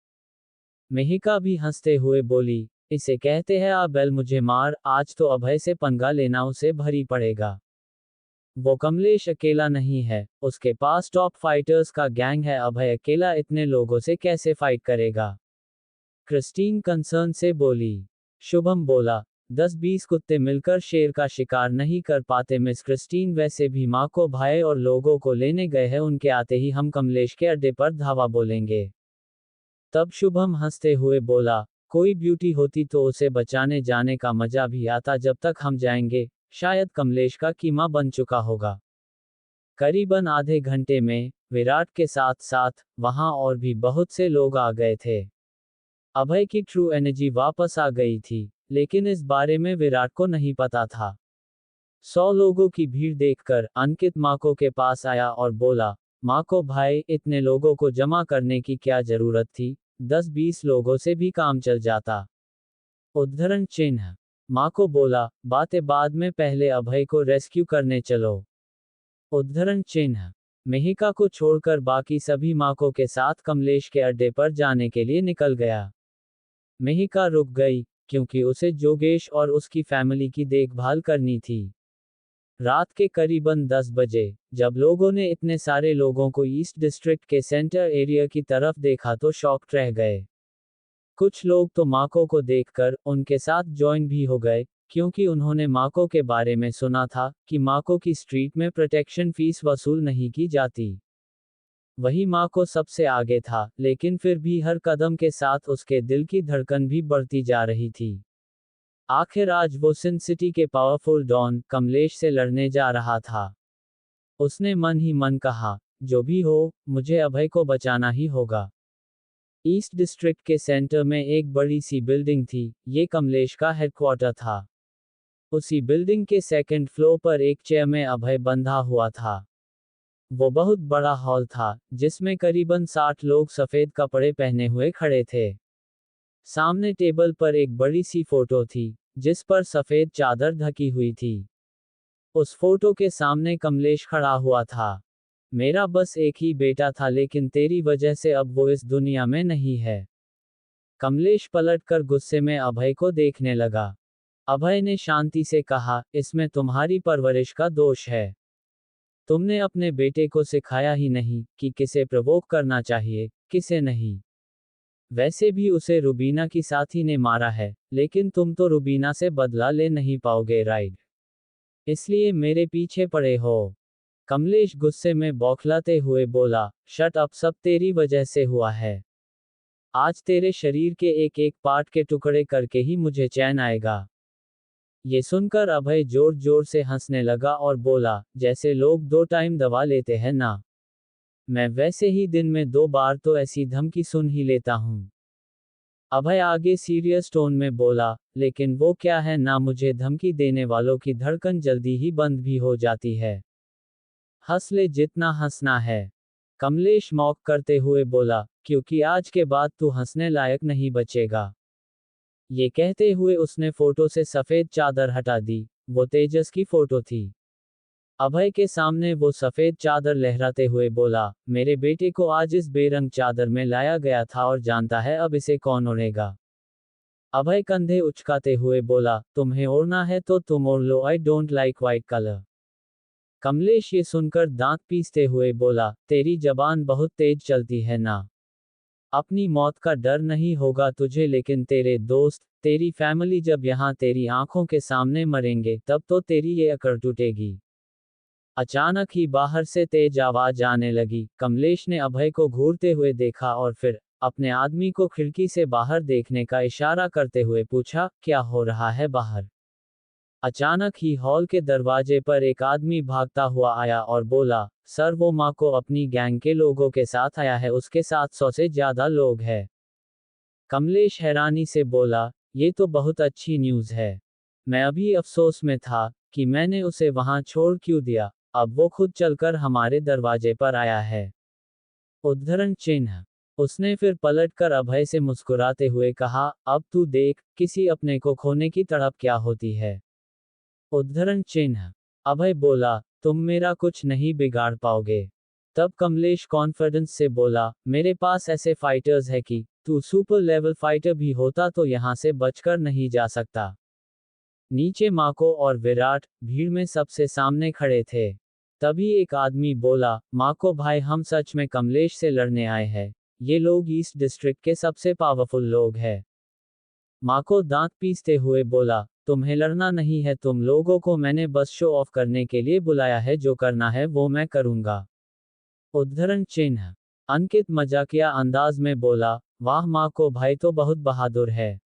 मेहिका भी हंसते हुए बोली, इसे कहते हैं आ बेल मुझे मार, आज तो अभय से पंगा लेना उसे भरी पड़ेगा। वो कमलेश अकेला नहीं है, उसके पास टॉप फाइटर्स का गैंग है, अभय अकेला इतने लोगों से कैसे फाइट करेगा? क्रिस्टीन कंसर्न से बोली। शुभम बोला, 10-20 कुत्ते मिलकर शेर का शिकार नहीं कर पाते मिस क्रिस्टीन, वैसे भी माँ को भाई और लोगों को लेने गए हैं, उनके आते ही हम कमलेश के अड्डे पर धावा बोलेंगे। तब शुभम हंसते हुए बोला, कोई ब्यूटी होती तो उसे बचाने जाने का मजा भी आता, जब तक हम जाएंगे शायद कमलेश का कीमा बन चुका होगा। करीबन आधे घंटे में विराट के साथ साथ वहां और भी बहुत से लोग आ गए थे। अभय की ट्रू एनर्जी वापस आ गई थी, लेकिन इस बारे में विराट को नहीं पता था। 100 लोगों की भीड़ देखकर अंकित माको के पास आया और बोला, माको भाई, इतने लोगों को जमा करने की क्या जरूरत थी, 10-20 लोगों से भी काम चल जाता। उद्धरण चिन्ह। माको बोला, बातें बाद में, पहले अभय को रेस्क्यू करने चलो। उद्धरण चिन्ह। मेहिका को छोड़कर बाकी सभी माको के साथ कमलेश के अड्डे पर जाने के लिए निकल गया। मेहिका रुक गई, क्योंकि उसे जोगेश और उसकी फैमिली की देखभाल करनी थी। रात के करीबन 10 बजे जब लोगों ने इतने सारे लोगों को ईस्ट डिस्ट्रिक्ट के सेंटर एरिया की तरफ देखा तो शॉक्ड रह गए। कुछ लोग तो माको को देखकर उनके साथ ज्वाइन भी हो गए, क्योंकि उन्होंने माको के बारे में सुना था कि माको की स्ट्रीट में प्रोटेक्शन फीस वसूल नहीं की जाती। वही माको सबसे आगे था, लेकिन फिर भी हर कदम के साथ उसके दिल की धड़कन भी बढ़ती जा रही थी। आखिर आज वो सिन सिटी के पावरफुल डॉन कमलेश से लड़ने जा रहा था। उसने मन ही मन कहा, जो भी हो, मुझे अभय को बचाना ही होगा। ईस्ट डिस्ट्रिक्ट के सेंटर में एक बड़ी सी बिल्डिंग थी, ये कमलेश का हेडक्वार्टर था। उसी बिल्डिंग के सेकंड फ्लोर पर एक चेयर में अभय बंधा हुआ था। वो बहुत बड़ा हॉल था, जिसमें करीबन 60 लोग सफेद कपड़े पहने हुए खड़े थे। सामने टेबल पर एक बड़ी सी फोटो थी, जिस पर सफेद चादर ढकी हुई थी। उस फोटो के सामने कमलेश खड़ा हुआ था। मेरा बस एक ही बेटा था, लेकिन तेरी वजह से अब वो इस दुनिया में नहीं है। कमलेश पलटकर गुस्से में अभय को देखने लगा। अभय ने शांति से कहा, इसमें तुम्हारी परवरिश का दोष है। तुमने अपने बेटे को सिखाया ही नहीं कि किसे प्रवोक करना चाहिए, किसे नहीं। वैसे भी उसे रुबीना की साथी ने मारा है, लेकिन तुम तो रुबीना से बदला ले नहीं पाओगे, राइट? इसलिए मेरे पीछे पड़े हो। कमलेश गुस्से में बौखलाते हुए बोला, शट अप, सब तेरी वजह से हुआ है। आज तेरे शरीर के एक एक पार्ट के टुकड़े करके ही मुझे चैन आएगा। ये सुनकर अभय जोर जोर से हंसने लगा और बोला, जैसे लोग 2 टाइम दवा लेते हैं ना, मैं वैसे ही दिन में 2 बार तो ऐसी धमकी सुन ही लेता हूँ। अभय आगे सीरियस टोन में बोला, लेकिन वो क्या है ना, मुझे धमकी देने वालों की धड़कन जल्दी ही बंद भी हो जाती है। हंस ले जितना हंसना है। कमलेश मौक करते हुए बोला, क्योंकि आज के बाद तू हंसने लायक नहीं बचेगा। ये कहते हुए उसने फोटो से सफेद चादर हटा दी। वो तेजस की फोटो थी। अभय के सामने वो सफेद चादर लहराते हुए बोला, मेरे बेटे को आज इस बेरंग चादर में लाया गया था और जानता है अब इसे कौन ओढ़ेगा। अभय कंधे उचकाते हुए बोला, तुम्हें ओढ़ना है तो तुम ओढ़ लो, I don't like white colour. Kamlesh ये सुनकर दांत पीसते हुए बोला, तेरी जबान बहुत तेज चलती है ना। अपनी मौत का डर नहीं होगा तुझे, लेकिन तेरे दोस्त, तेरी फैमिली जब यहाँ तेरी आंखों के सामने मरेंगे तब तो तेरी ये अकड़ टूटेगी। अचानक ही बाहर से तेज आवाज आने लगी। कमलेश ने अभय को घूरते हुए देखा और फिर अपने आदमी को खिड़की से बाहर देखने का इशारा करते हुए पूछा, क्या हो रहा है बाहर। अचानक ही हॉल के दरवाजे पर एक आदमी भागता हुआ आया और बोला, सर वो माँ को अपनी गैंग के लोगों के साथ आया है, उसके साथ 100 से ज्यादा लोग हैं। कमलेश हैरानी से बोला, ये तो बहुत अच्छी न्यूज़ है। मैं अभी अफसोस में था कि मैंने उसे वहां छोड़ क्यों दिया, अब वो खुद चलकर हमारे दरवाजे पर आया है। उद्धरण चिन्ह। उसने फिर पलटकर अभय से मुस्कुराते हुए कहा, अब तू देख, किसी अपने को खोने की तड़प क्या होती है। उद्धरण चिन्ह। अभय बोला, तुम मेरा कुछ नहीं बिगाड़ पाओगे। तब कमलेश कॉन्फिडेंस से बोला, मेरे पास ऐसे फाइटर्स है कि तू सुपर लेवल फाइटर भी होता तो यहां से बचकर नहीं जा सकता। नीचे माको और विराट भीड़ में सबसे सामने खड़े थे। तभी एक आदमी बोला, माको भाई, हम सच में कमलेश से लड़ने आए हैं। ये लोग ईस्ट डिस्ट्रिक्ट के सबसे पावरफुल लोग हैं। माको दांत पीसते हुए बोला, तुम्हें लड़ना नहीं है, तुम लोगों को मैंने बस शो ऑफ करने के लिए बुलाया है, जो करना है वो मैं करूंगा। उद्धरण चिन्ह। अंकित मजाकिया अंदाज में बोला, वाह माको भाई तो बहुत बहादुर है।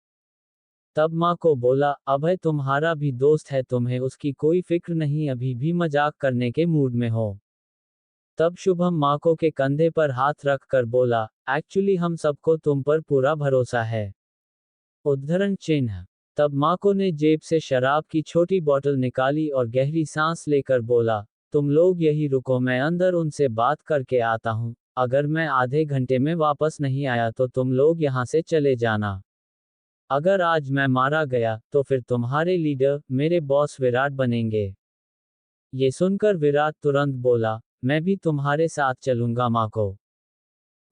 तब माँ को बोला, अभय तुम्हारा भी दोस्त है, तुम्हें उसकी कोई फिक्र नहीं, अभी भी मजाक करने के मूड में हो। तब शुभम माको के कंधे पर हाथ रख कर बोला, एक्चुअली हम सबको तुम पर पूरा भरोसा है। उद्धरण चिन्ह। तब माको ने जेब से शराब की छोटी बोतल निकाली और गहरी सांस लेकर बोला, तुम लोग यही रुको, मैं अंदर उनसे बात करके आता हूँ। अगर मैं आधे घंटे में वापस नहीं आया तो तुम लोग यहाँ से चले जाना। अगर आज मैं मारा गया तो फिर तुम्हारे लीडर मेरे बॉस विराट बनेंगे। ये सुनकर विराट तुरंत बोला, मैं भी तुम्हारे साथ चलूंगा माको।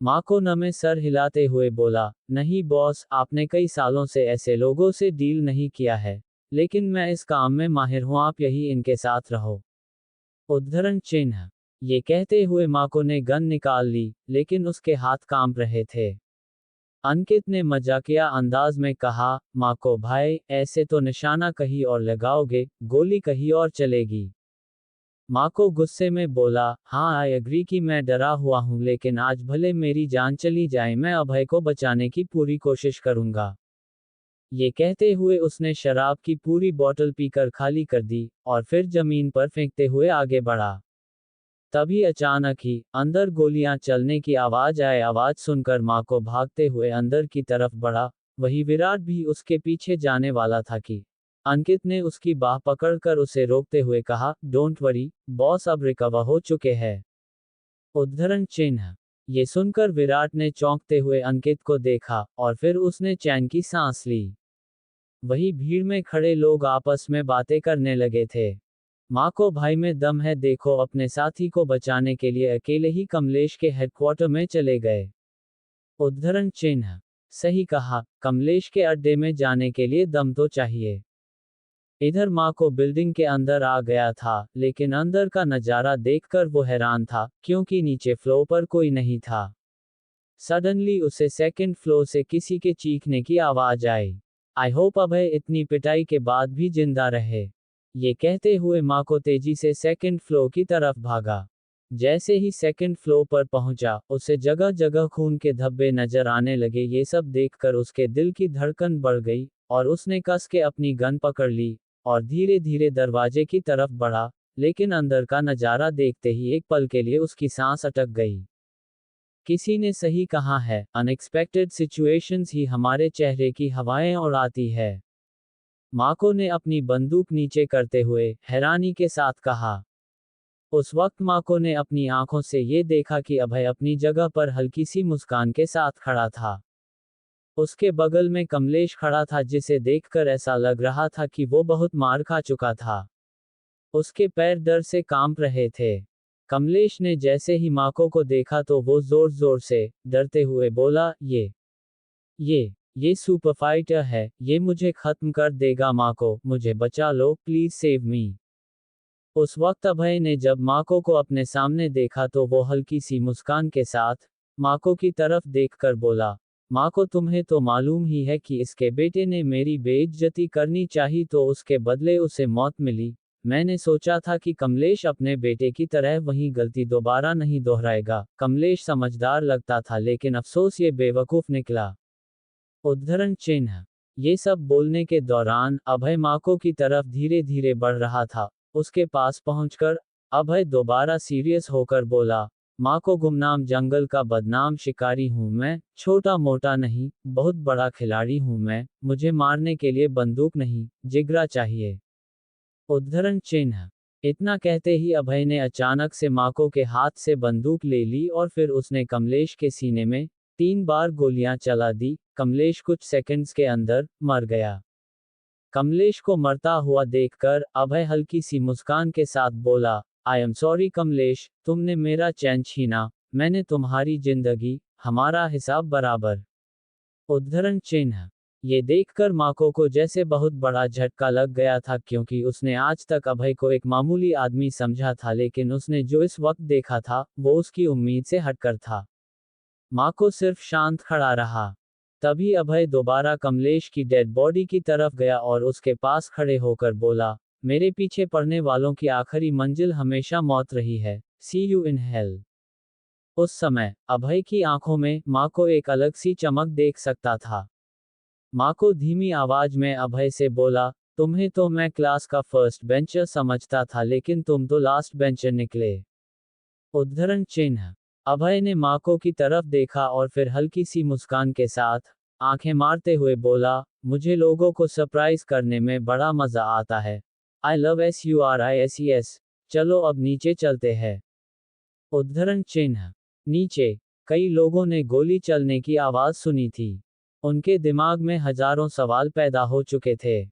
माको नमे सर हिलाते हुए बोला, नहीं बॉस, आपने कई सालों से ऐसे लोगों से डील नहीं किया है, लेकिन मैं इस काम में माहिर हूं, आप यही इनके साथ रहो। उद्धरण चिन्ह। ये कहते हुए माको ने गन निकाल ली, लेकिन उसके हाथ कांप रहे थे। अंकित ने मजाकिया अंदाज में कहा, माको भाई, ऐसे तो निशाना कहीं और लगाओगे, गोली कहीं और चलेगी। माको गुस्से में बोला, हाँ आई एग्री कि मैं डरा हुआ हूँ, लेकिन आज भले मेरी जान चली जाए, मैं अभय को बचाने की पूरी कोशिश करूंगा। ये कहते हुए उसने शराब की पूरी बोतल पीकर खाली कर दी और फिर जमीन पर फेंकते हुए आगे बढ़ा। तभी अचानक ही अंदर गोलियां चलने की आवाज आए। आवाज सुनकर माँ को भागते हुए अंदर की तरफ बढ़ा। वही विराट भी उसके पीछे जाने वाला था कि अंकित ने उसकी बाह पकड़कर उसे रोकते हुए कहा, डोंट वरी बॉस, अब रिकवर हो चुके हैं। उद्धरण चिन्ह। ये सुनकर विराट ने चौंकते हुए अंकित को देखा और फिर उसने चैन की सांस ली। वही भीड़ में खड़े लोग आपस में बातें करने लगे थे। माँ को भाई में दम है, देखो, अपने साथी को बचाने के लिए अकेले ही कमलेश के हेडक्वार्टर में चले गए। उद्धरण चिन्ह। सही कहा, कमलेश के अड्डे में जाने के लिए दम तो चाहिए। इधर माँ को बिल्डिंग के अंदर आ गया था, लेकिन अंदर का नजारा देखकर वो हैरान था, क्योंकि नीचे फ्लोर पर कोई नहीं था। सडनली उसे सेकंड फ्लोर से किसी के चीखने की आवाज आई। आई होप अभय इतनी पिटाई के बाद भी जिंदा रहे। ये कहते हुए माको तेजी से सेकंड फ्लोर की तरफ भागा। जैसे ही सेकंड फ्लोर पर पहुंचा, उसे जगह जगह खून के धब्बे नजर आने लगे। ये सब देखकर उसके दिल की धड़कन बढ़ गई और उसने कस के अपनी गन पकड़ ली और धीरे धीरे दरवाजे की तरफ बढ़ा, लेकिन अंदर का नजारा देखते ही एक पल के लिए उसकी सांस अटक गई। किसी ने सही कहा है, अनएक्सपेक्टेड सिचुएशंस ही हमारे चेहरे की हवाएं उड़ाती है। माको ने अपनी बंदूक नीचे करते हुए हैरानी के साथ कहा। उस वक्त माको ने अपनी आंखों से ये देखा कि अभय अपनी जगह पर हल्की सी मुस्कान के साथ खड़ा था। उसके बगल में कमलेश खड़ा था, जिसे देखकर ऐसा लग रहा था कि वो बहुत मार खा चुका था। उसके पैर डर से कांप रहे थे। कमलेश ने जैसे ही माको को देखा तो वो जोर जोर से डरते हुए बोला, ये सुपर फाइटर है, ये मुझे खत्म कर देगा। माको, मुझे बचा लो, प्लीज सेव मी। उस वक्त अभय ने जब माको को अपने सामने देखा तो वो हल्की सी मुस्कान के साथ माको की तरफ देखकर बोला, माको, तुम्हें तो मालूम ही है कि इसके बेटे ने मेरी बेइज्जती करनी चाहिए तो उसके बदले उसे मौत मिली। मैंने सोचा था कि कमलेश अपने बेटे की तरह वही गलती दोबारा नहीं दोहराएगा। कमलेश समझदार लगता था, लेकिन अफसोस ये बेवकूफ निकला। उद्धरण चिन्ह। ये सब बोलने के दौरान अभय माको की तरफ धीरे धीरे बढ़ रहा था। उसके पास पहुंचकर अभय दोबारा सीरियस होकर बोला, माको, गुमनाम जंगल का बदनाम शिकारी हूं मैं, छोटा मोटा नहीं, बहुत बड़ा खिलाड़ी हूं मैं। मुझे मारने के लिए बंदूक नहीं, जिगरा चाहिए। उद्धरण चिन्ह। इतना कहते ही अभय ने अचानक से माको के हाथ से बंदूक ले ली और फिर उसने कमलेश के सीने में 3 बार गोलियां चला दी। कमलेश कुछ सेकंड्स के अंदर मर गया। कमलेश को मरता हुआ देखकर अभय हल्की सी मुस्कान के साथ बोला, आई एम सॉरी कमलेश, तुमने मेरा चैन छीना, मैंने तुम्हारी जिंदगी, हमारा हिसाब बराबर। उद्धरण चिन्ह। ये देखकर माको को जैसे बहुत बड़ा झटका लग गया था, क्योंकि उसने आज तक अभय को एक मामूली आदमी समझा था, लेकिन उसने जो इस वक्त देखा था वो उसकी उम्मीद से हटकर था। माको सिर्फ शांत खड़ा रहा। तभी अभय दोबारा कमलेश की डेड बॉडी की तरफ गया और उसके पास खड़े होकर बोला, मेरे पीछे पड़ने वालों की आखिरी मंजिल हमेशा मौत रही है। सी यू इन हेल। उस समय अभय की आंखों में माको एक अलग सी चमक देख सकता था। माको धीमी आवाज में अभय से बोला, तुम्हें तो मैं क्लास का फर्स्ट बेंचर समझता था, लेकिन तुम तो लास्ट बेंचर निकले। उद्धरण चिन्ह। अभय ने माको की तरफ देखा और फिर हल्की सी मुस्कान के साथ आंखें मारते हुए बोला, मुझे लोगों को सरप्राइज करने में बड़ा मजा आता है। I love SURISES। चलो अब नीचे चलते हैं। उद्धरण चिन्ह। नीचे कई लोगों ने गोली चलने की आवाज सुनी थी। उनके दिमाग में हजारों सवाल पैदा हो चुके थे।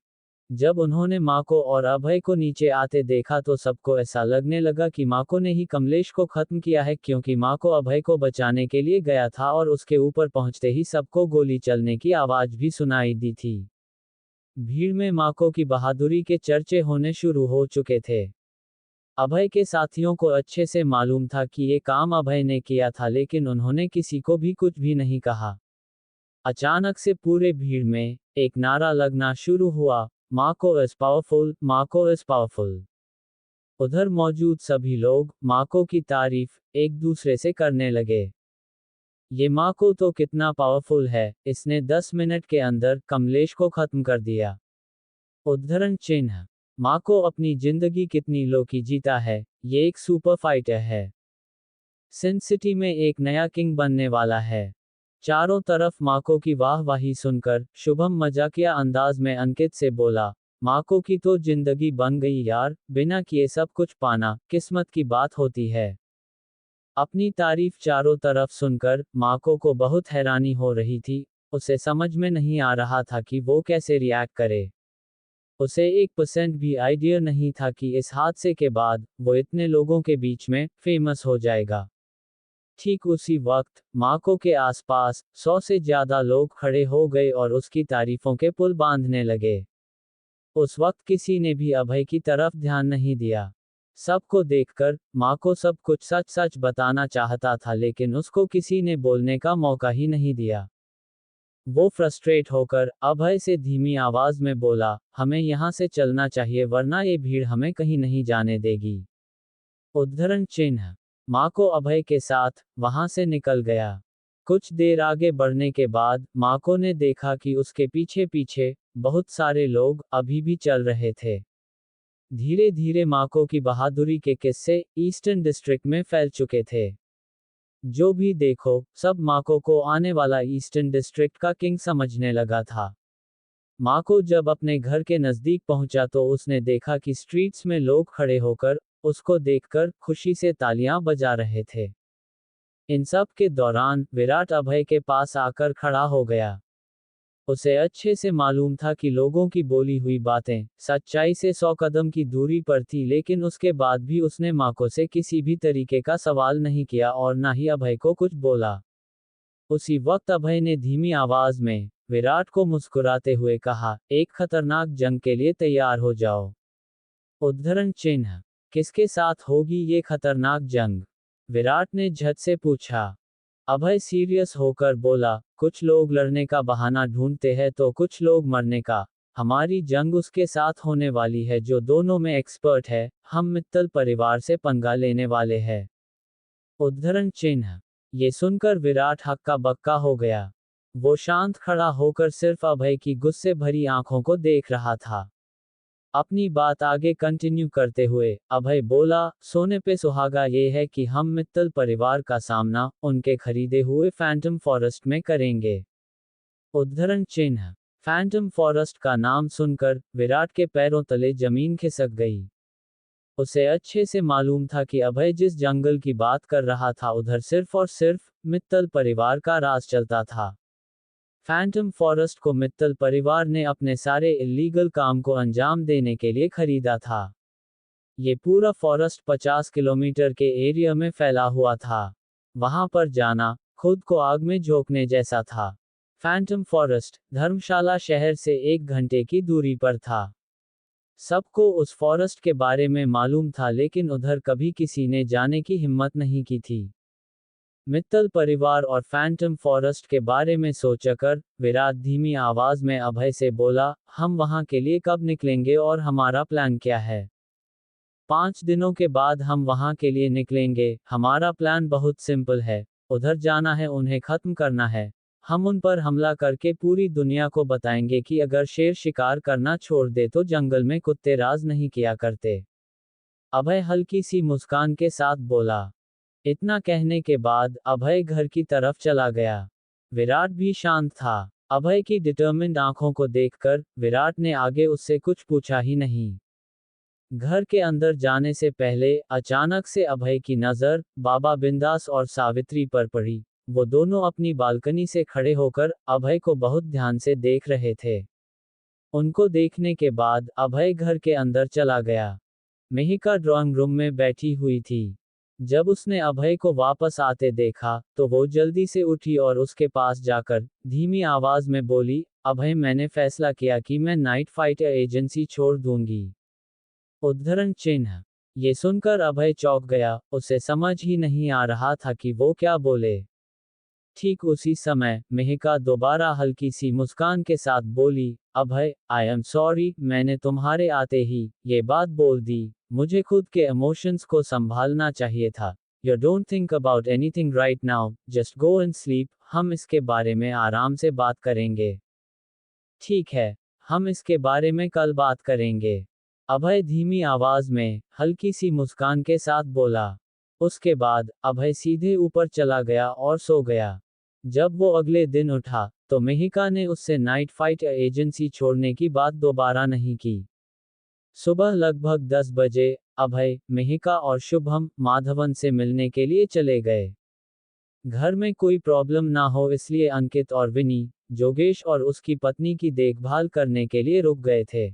जब उन्होंने माको और अभय को नीचे आते देखा तो सबको ऐसा लगने लगा कि माको ने ही कमलेश को खत्म किया है, क्योंकि माको अभय को बचाने के लिए गया था और उसके ऊपर पहुंचते ही सबको गोली चलने की आवाज भी सुनाई दी थी। भीड़ में माको की बहादुरी के चर्चे होने शुरू हो चुके थे। अभय के साथियों को अच्छे से मालूम था कि ये काम अभय ने किया था, लेकिन उन्होंने किसी को भी कुछ भी नहीं कहा। अचानक से पूरे भीड़ में एक नारा लगना शुरू हुआ, माको इज पावरफुल, माको इज पावरफुल। उधर मौजूद सभी लोग माको की तारीफ एक दूसरे से करने लगे। ये माको तो कितना पावरफुल है, इसने 10 मिनट के अंदर कमलेश को खत्म कर दिया। उद्धरण चिन्ह। माको अपनी जिंदगी कितनी लोकी जीता है, ये एक सुपर फाइटर है। सिन सिटी में एक नया किंग बनने वाला है। चारों तरफ माको की वाहवाही सुनकर शुभम मजाकिया अंदाज में अंकित से बोला, माको की तो जिंदगी बन गई यार, बिना किए सब कुछ पाना किस्मत की बात होती है। अपनी तारीफ चारों तरफ सुनकर माको को बहुत हैरानी हो रही थी। उसे समझ में नहीं आ रहा था कि वो कैसे रिएक्ट करे। उसे 1% भी आइडिया नहीं था कि इस हादसे के बाद वो इतने लोगों के बीच में फेमस हो जाएगा। ठीक उसी वक्त माको के आसपास 100 से ज्यादा लोग खड़े हो गए और उसकी तारीफों के पुल बांधने लगे। उस वक्त किसी ने भी अभय की तरफ ध्यान नहीं दिया। सबको देखकर माको सब कुछ सच सच बताना चाहता था, लेकिन उसको किसी ने बोलने का मौका ही नहीं दिया। वो फ्रस्ट्रेट होकर अभय से धीमी आवाज में बोला, हमें यहाँ से चलना चाहिए वरना ये भीड़ हमें कहीं नहीं जाने देगी। उद्धरण चिन्ह। माको अभय के साथ वहां से निकल गया। कुछ देर आगे बढ़ने के बाद माको ने देखा कि उसके पीछे पीछे बहुत सारे लोग अभी भी चल रहे थे। धीरे धीरे माको की बहादुरी के किस्से ईस्टर्न डिस्ट्रिक्ट में फैल चुके थे। जो भी देखो सब माको को आने वाला ईस्टर्न डिस्ट्रिक्ट का किंग समझने लगा था। माको जब अपने घर के नजदीक पहुंचा तो उसने देखा कि स्ट्रीट्स में लोग खड़े होकर उसको देखकर खुशी से तालियां बजा रहे थे। इन सब के दौरान विराट अभय के पास आकर खड़ा हो गया। उसे अच्छे से मालूम था कि लोगों की बोली हुई बातें सच्चाई से 100 कदम की दूरी पर थी, लेकिन उसके बाद भी उसने माको से किसी भी तरीके का सवाल नहीं किया और ना ही अभय को कुछ बोला। उसी वक्त अभय ने धीमी आवाज में विराट को मुस्कुराते हुए कहा, एक खतरनाक जंग के लिए तैयार हो जाओ। उद्धरण चिन्ह। किसके साथ होगी ये खतरनाक जंग? विराट ने झट से पूछा। अभय सीरियस होकर बोला, कुछ लोग लड़ने का बहाना ढूंढते हैं तो कुछ लोग मरने का। हमारी जंग उसके साथ होने वाली है जो दोनों में एक्सपर्ट है। हम मित्तल परिवार से पंगा लेने वाले हैं। उद्धरण चिन्ह। ये सुनकर विराट हक्का बक्का हो गया। वो शांत खड़ा होकर सिर्फ अभय की गुस्से भरी आंखों को देख रहा था। अपनी बात आगे कंटिन्यू करते हुए अभय बोला, सोने पे सुहागा ये है कि हम मित्तल परिवार का सामना उनके खरीदे हुए फैंटम फॉरेस्ट में करेंगे। उद्धरण चिन्ह। फैंटम फॉरेस्ट का नाम सुनकर विराट के पैरों तले जमीन खिसक गई। उसे अच्छे से मालूम था कि अभय जिस जंगल की बात कर रहा था उधर सिर्फ और सिर्फ मित्तल परिवार का राज चलता था। फैंटम फॉरेस्ट को मित्तल परिवार ने अपने सारे इल्लीगल काम को अंजाम देने के लिए खरीदा था। ये पूरा फॉरेस्ट 50 किलोमीटर के एरिया में फैला हुआ था। वहां पर जाना खुद को आग में झोंकने जैसा था। फैंटम फॉरेस्ट धर्मशाला शहर से 1 घंटे की दूरी पर था। सबको उस फॉरेस्ट के बारे में मालूम था, लेकिन उधर कभी किसी ने जाने की हिम्मत नहीं की थी। मित्तल परिवार और फैंटम फॉरेस्ट के बारे में सोचकर विराट धीमी आवाज में अभय से बोला, हम वहां के लिए कब निकलेंगे और हमारा प्लान क्या है? 5 दिनों के बाद हम वहां के लिए निकलेंगे। हमारा प्लान बहुत सिंपल है। उधर जाना है, उन्हें खत्म करना है। हम उन पर हमला करके पूरी दुनिया को बताएंगे कि अगर शेर शिकार करना छोड़ दे तो जंगल में कुत्ते राज नहीं किया करते। अभय हल्की सी मुस्कान के साथ बोला। इतना कहने के बाद अभय घर की तरफ चला गया। विराट भी शांत था। अभय की डिटर्मिन्ड आंखों को देखकर विराट ने आगे उससे कुछ पूछा ही नहीं। घर के अंदर जाने से पहले अचानक से अभय की नजर बाबा बिंदास और सावित्री पर पड़ी। वो दोनों अपनी बालकनी से खड़े होकर अभय को बहुत ध्यान से देख रहे थे। उनको देखने के बाद अभय घर के अंदर चला गया। मेहिका ड्राइंग रूम में बैठी हुई थी। जब उसने अभय को वापस आते देखा तो वो जल्दी से उठी और उसके पास जाकर धीमी आवाज में बोली, अभय मैंने फैसला किया कि मैं नाइट फाइटर एजेंसी छोड़ दूंगी। उद्धरण चिन्ह। ये सुनकर अभय चौंक गया। उसे समझ ही नहीं आ रहा था कि वो क्या बोले। ठीक उसी समय मेहिका दोबारा हल्की सी मुस्कान के साथ बोली, अभय आई एम सॉरी, मैंने तुम्हारे आते ही ये बात बोल दी। मुझे खुद के इमोशंस को संभालना चाहिए था। You don't think about anything right now, just go and sleep। हम इसके बारे में आराम से बात करेंगे। ठीक है, हम इसके बारे में कल बात करेंगे। अभय धीमी आवाज में हल्की सी मुस्कान के साथ बोला। उसके बाद अभय सीधे ऊपर चला गया और सो गया। जब वो अगले दिन उठा तो मेहिका ने उससे नाइट फाइटर एजेंसी छोड़ने की बात दोबारा नहीं की। सुबह लगभग 10 बजे अभय, मेहिका और शुभम माधवन से मिलने के लिए चले गए। घर में कोई प्रॉब्लम ना हो इसलिए अंकित और विनी, जोगेश और उसकी पत्नी की देखभाल करने के लिए रुक गए थे।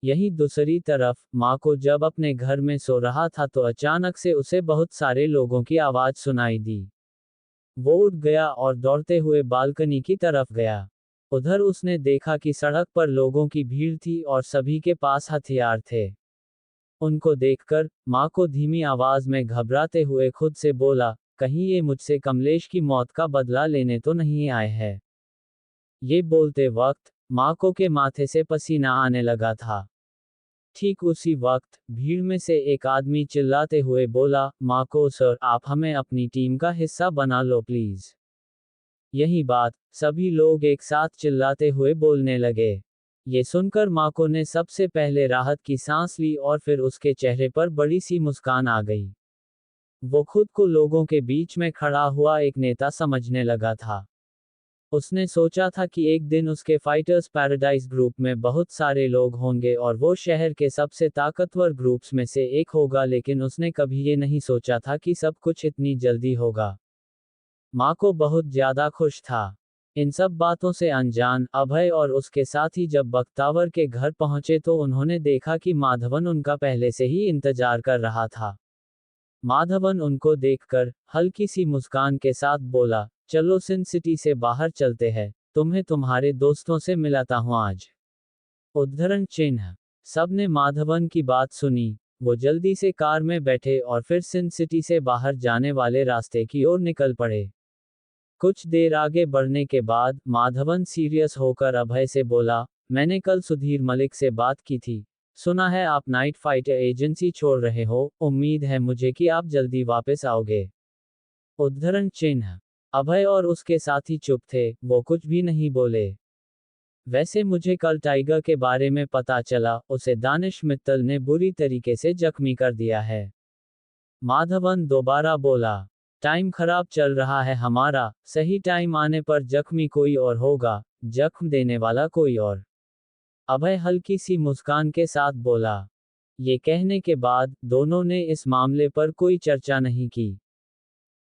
यहीं दूसरी तरफ माँ को जब अपने घर में सो रहा था तो अचानक से उसे बहुत सारे लोगों की आवाज सुनाई दी। वो उठ गया और दौड़ते हुए बालकनी की तरफ गया। उधर उसने देखा कि सड़क पर लोगों की भीड़ थी और सभी के पास हथियार थे। उनको देखकर माँ को धीमी आवाज में घबराते हुए खुद से बोला, कहीं ये मुझसे कमलेश की मौत का बदला लेने तो नहीं आए हैं। ये बोलते वक्त माको के माथे से पसीना आने लगा था। ठीक उसी वक्त भीड़ में से एक आदमी चिल्लाते हुए बोला, माको सर, आप हमें अपनी टीम का हिस्सा बना लो प्लीज। यही बात सभी लोग एक साथ चिल्लाते हुए बोलने लगे। ये सुनकर माको ने सबसे पहले राहत की सांस ली और फिर उसके चेहरे पर बड़ी सी मुस्कान आ गई। वो खुद को लोगों के बीच में खड़ा हुआ एक नेता समझने लगा था। उसने सोचा था कि एक दिन उसके फाइटर्स पैराडाइज ग्रुप में बहुत सारे लोग होंगे और वो शहर के सबसे ताकतवर ग्रुप्स में से एक होगा, लेकिन उसने कभी ये नहीं सोचा था कि सब कुछ इतनी जल्दी होगा। माँ को बहुत ज्यादा खुश था। इन सब बातों से अनजान अभय और उसके साथी जब बख्तावर के घर पहुंचे तो उन्होंने देखा कि माधवन उनका पहले से ही इंतजार कर रहा था। माधवन उनको देखकर हल्की सी मुस्कान के साथ बोला, चलो सिन सिटी से बाहर चलते हैं, तुम्हें तुम्हारे दोस्तों से मिलाता हूं आज। उद्धरण चिन्ह। सबने माधवन की बात सुनी। वो जल्दी से कार में बैठे और फिर सिन सिटी से बाहर जाने वाले रास्ते की ओर निकल पड़े। कुछ देर आगे बढ़ने के बाद माधवन सीरियस होकर अभय से बोला, मैंने कल सुधीर मलिक से बात की थी। सुना है आप नाइट फाइटर एजेंसी छोड़ रहे हो, उम्मीद है मुझे कि आप जल्दी वापस आओगे। उद्धरण चिन्ह। अभय और उसके साथी चुप थे, वो कुछ भी नहीं बोले। वैसे मुझे कल टाइगर के बारे में पता चला, उसे दानिश मित्तल ने बुरी तरीके से जख्मी कर दिया है। माधवन दोबारा बोला, टाइम खराब चल रहा है हमारा, सही टाइम आने पर जख्मी कोई और होगा, जख्म देने वाला कोई और। अभय हल्की सी मुस्कान के साथ बोला। ये कहने के बाद दोनों ने इस मामले पर कोई चर्चा नहीं की।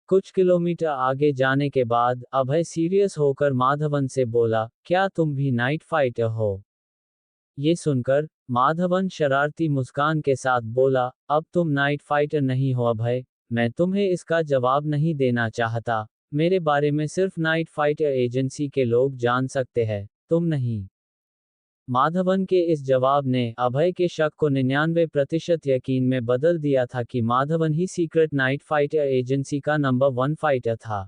कुछ किलोमीटर आगे जाने के बाद अभय सीरियस होकर माधवन से बोला, क्या तुम भी नाइट फाइटर हो? ये सुनकर माधवन शरारती मुस्कान के साथ बोला, अब तुम नाइट फाइटर नहीं हो अभय, मैं तुम्हें इसका जवाब नहीं देना चाहता। मेरे बारे में सिर्फ नाइट फाइटर एजेंसी के लोग जान सकते हैं, तुम नहीं। माधवन के इस जवाब ने अभय के शक को 99% यकीन में बदल दिया था कि माधवन ही सीक्रेट नाइट फाइटर एजेंसी का नंबर 1 फाइटर था।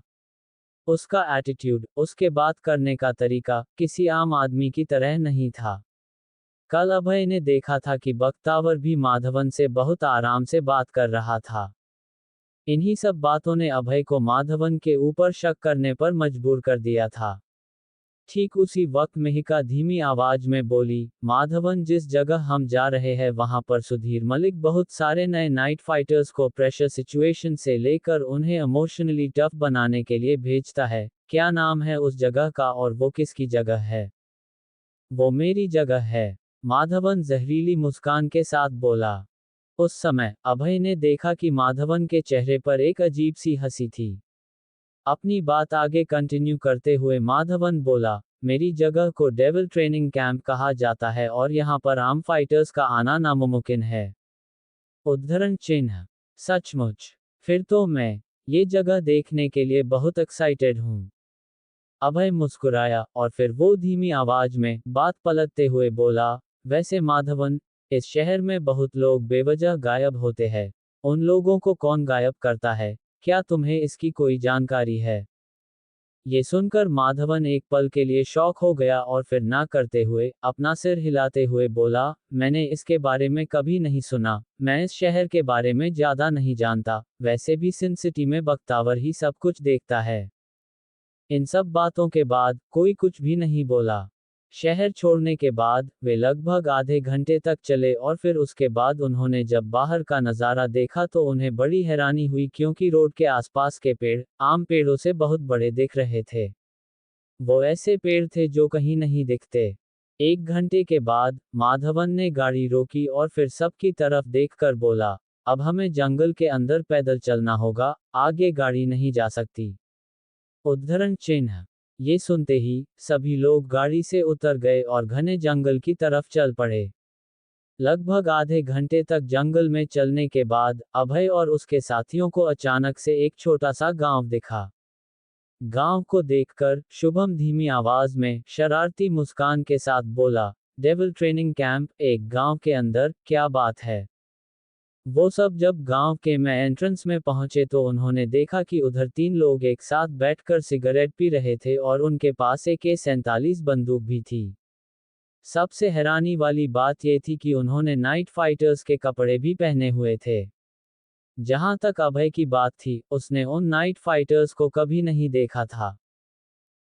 उसका एटीट्यूड, उसके बात करने का तरीका किसी आम आदमी की तरह नहीं था। कल अभय ने देखा था कि बख्तावर भी माधवन से बहुत आराम से बात कर रहा था। इन्हीं सब बातों ने अभय को माधवन के ऊपर शक करने पर मजबूर कर दिया था। ठीक उसी वक्त मेहिका धीमी आवाज में बोली, माधवन, जिस जगह हम जा रहे हैं वहां पर सुधीर मलिक बहुत सारे नए नाइट फाइटर्स को प्रेशर सिचुएशन से लेकर उन्हें इमोशनली टफ बनाने के लिए भेजता है। क्या नाम है उस जगह का और वो किसकी जगह है? वो मेरी जगह है। माधवन जहरीली मुस्कान के साथ बोला। उस समय अभय ने देखा कि माधवन के चेहरे पर एक अजीब सी हंसी थी। अपनी बात आगे कंटिन्यू करते हुए माधवन बोला, मेरी जगह को डेविल ट्रेनिंग कैंप कहा जाता है और यहाँ पर आम फाइटर्स का आना नामुमकिन है। उद्धरण चिन्ह। सचमुच? फिर तो मैं ये जगह देखने के लिए बहुत एक्साइटेड हूँ। अभय मुस्कुराया और फिर वो धीमी आवाज में बात पलटते हुए बोला, वैसे माधवन, इस शहर में बहुत लोग बेवजह गायब होते हैं। उन लोगों को कौन गायब करता है? क्या तुम्हें इसकी कोई जानकारी है? ये सुनकर माधवन एक पल के लिए शॉक हो गया और फिर ना करते हुए अपना सिर हिलाते हुए बोला, मैंने इसके बारे में कभी नहीं सुना। मैं इस शहर के बारे में ज्यादा नहीं जानता। वैसे भी सिन सिटी में बख्तावर ही सब कुछ देखता है। इन सब बातों के बाद कोई कुछ भी नहीं बोला। शहर छोड़ने के बाद वे लगभग आधे घंटे तक चले और फिर उसके बाद उन्होंने जब बाहर का नज़ारा देखा तो उन्हें बड़ी हैरानी हुई, क्योंकि रोड के आसपास के पेड़ आम पेड़ों से बहुत बड़े दिख रहे थे। वो ऐसे पेड़ थे जो कहीं नहीं दिखते। 1 घंटे के बाद माधवन ने गाड़ी रोकी और फिर सबकी तरफ देखकर बोला, अब हमें जंगल के अंदर पैदल चलना होगा, आगे गाड़ी नहीं जा सकती। उद्धरण चिन्ह। ये सुनते ही सभी लोग गाड़ी से उतर गए और घने जंगल की तरफ चल पड़े। लगभग आधे घंटे तक जंगल में चलने के बाद अभय और उसके साथियों को अचानक से एक छोटा सा गांव दिखा। गांव को देखकर शुभम धीमी आवाज में शरारती मुस्कान के साथ बोला, डेविल ट्रेनिंग कैंप एक गांव के अंदर, क्या बात है? वो सब जब गांव के में एंट्रेंस में पहुंचे तो उन्होंने देखा कि उधर 3 लोग एक साथ बैठकर सिगरेट पी रहे थे और उनके पास AK-47 बंदूक भी थी। सबसे हैरानी वाली बात ये थी कि उन्होंने नाइट फाइटर्स के कपड़े भी पहने हुए थे। जहां तक अभय की बात थी, उसने उन नाइट फाइटर्स को कभी नहीं देखा था।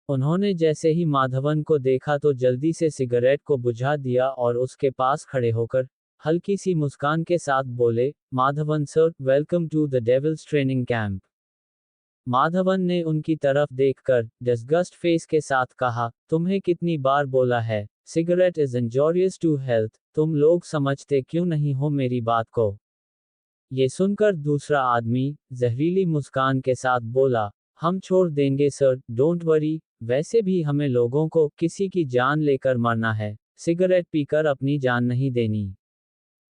उन्होंने जैसे ही माधवन को देखा तो जल्दी से सिगरेट को बुझा दिया और उसके पास खड़े होकर हल्की सी मुस्कान के साथ बोले, Madhavan sir, welcome to the devil's training camp. Madhavan ने उनकी तरफ देखकर डिस्गस्ट फेस के साथ कहा, तुम्हें कितनी बार बोला है, cigarette is injurious to health, तुम लोग समझते क्यों नहीं हो मेरी बात को। ये सुनकर दूसरा आदमी जहरीली मुस्कान के साथ बोला, हम छोड़ देंगे सर, डोंट वरी, वैसे भी हमें लोगों को किसी की जान लेकर मरना है, सिगरेट पीकर अपनी जान नहीं देनी।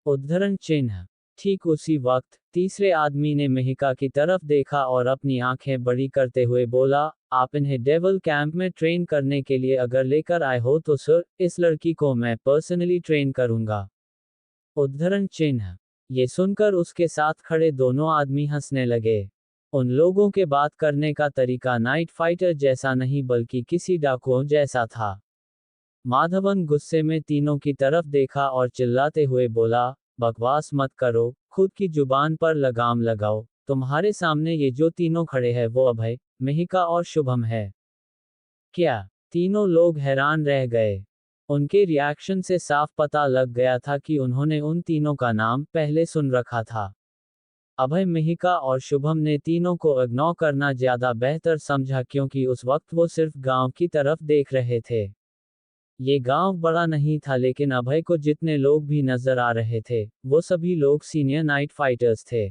उद्धरण चिन्ह। ठीक उसी वक्त तीसरे आदमी ने मेहिका की तरफ देखा और अपनी आंखें बड़ी करते हुए बोला, आप इन्हें डेविल कैंप में ट्रेन करने के लिए अगर लेकर आए हो तो सर, इस लड़की को मैं पर्सनली ट्रेन करूंगा। उद्धरण चिन्ह। ये सुनकर उसके साथ खड़े दोनों आदमी हंसने लगे। उन लोगों के बात करने का तरीका नाइट फाइटर जैसा नहीं बल्कि किसी डाकुओं जैसा था। माधवन गुस्से में तीनों की तरफ देखा और चिल्लाते हुए बोला, बकवास मत करो, खुद की जुबान पर लगाम लगाओ, तुम्हारे सामने ये जो तीनों खड़े हैं वो अभय, मेहिका और शुभम है। क्या? तीनों लोग हैरान रह गए। उनके रिएक्शन से साफ पता लग गया था कि उन्होंने उन तीनों का नाम पहले सुन रखा था। अभय, मेहिका और शुभम ने तीनों को इग्नोर करना ज्यादा बेहतर समझा क्योंकि उस वक्त वो सिर्फ गांव की तरफ देख रहे थे। ये गांव बड़ा नहीं था लेकिन अभय को जितने लोग भी नजर आ रहे थे, वो सभी लोग सीनियर नाइट फाइटर्स थे।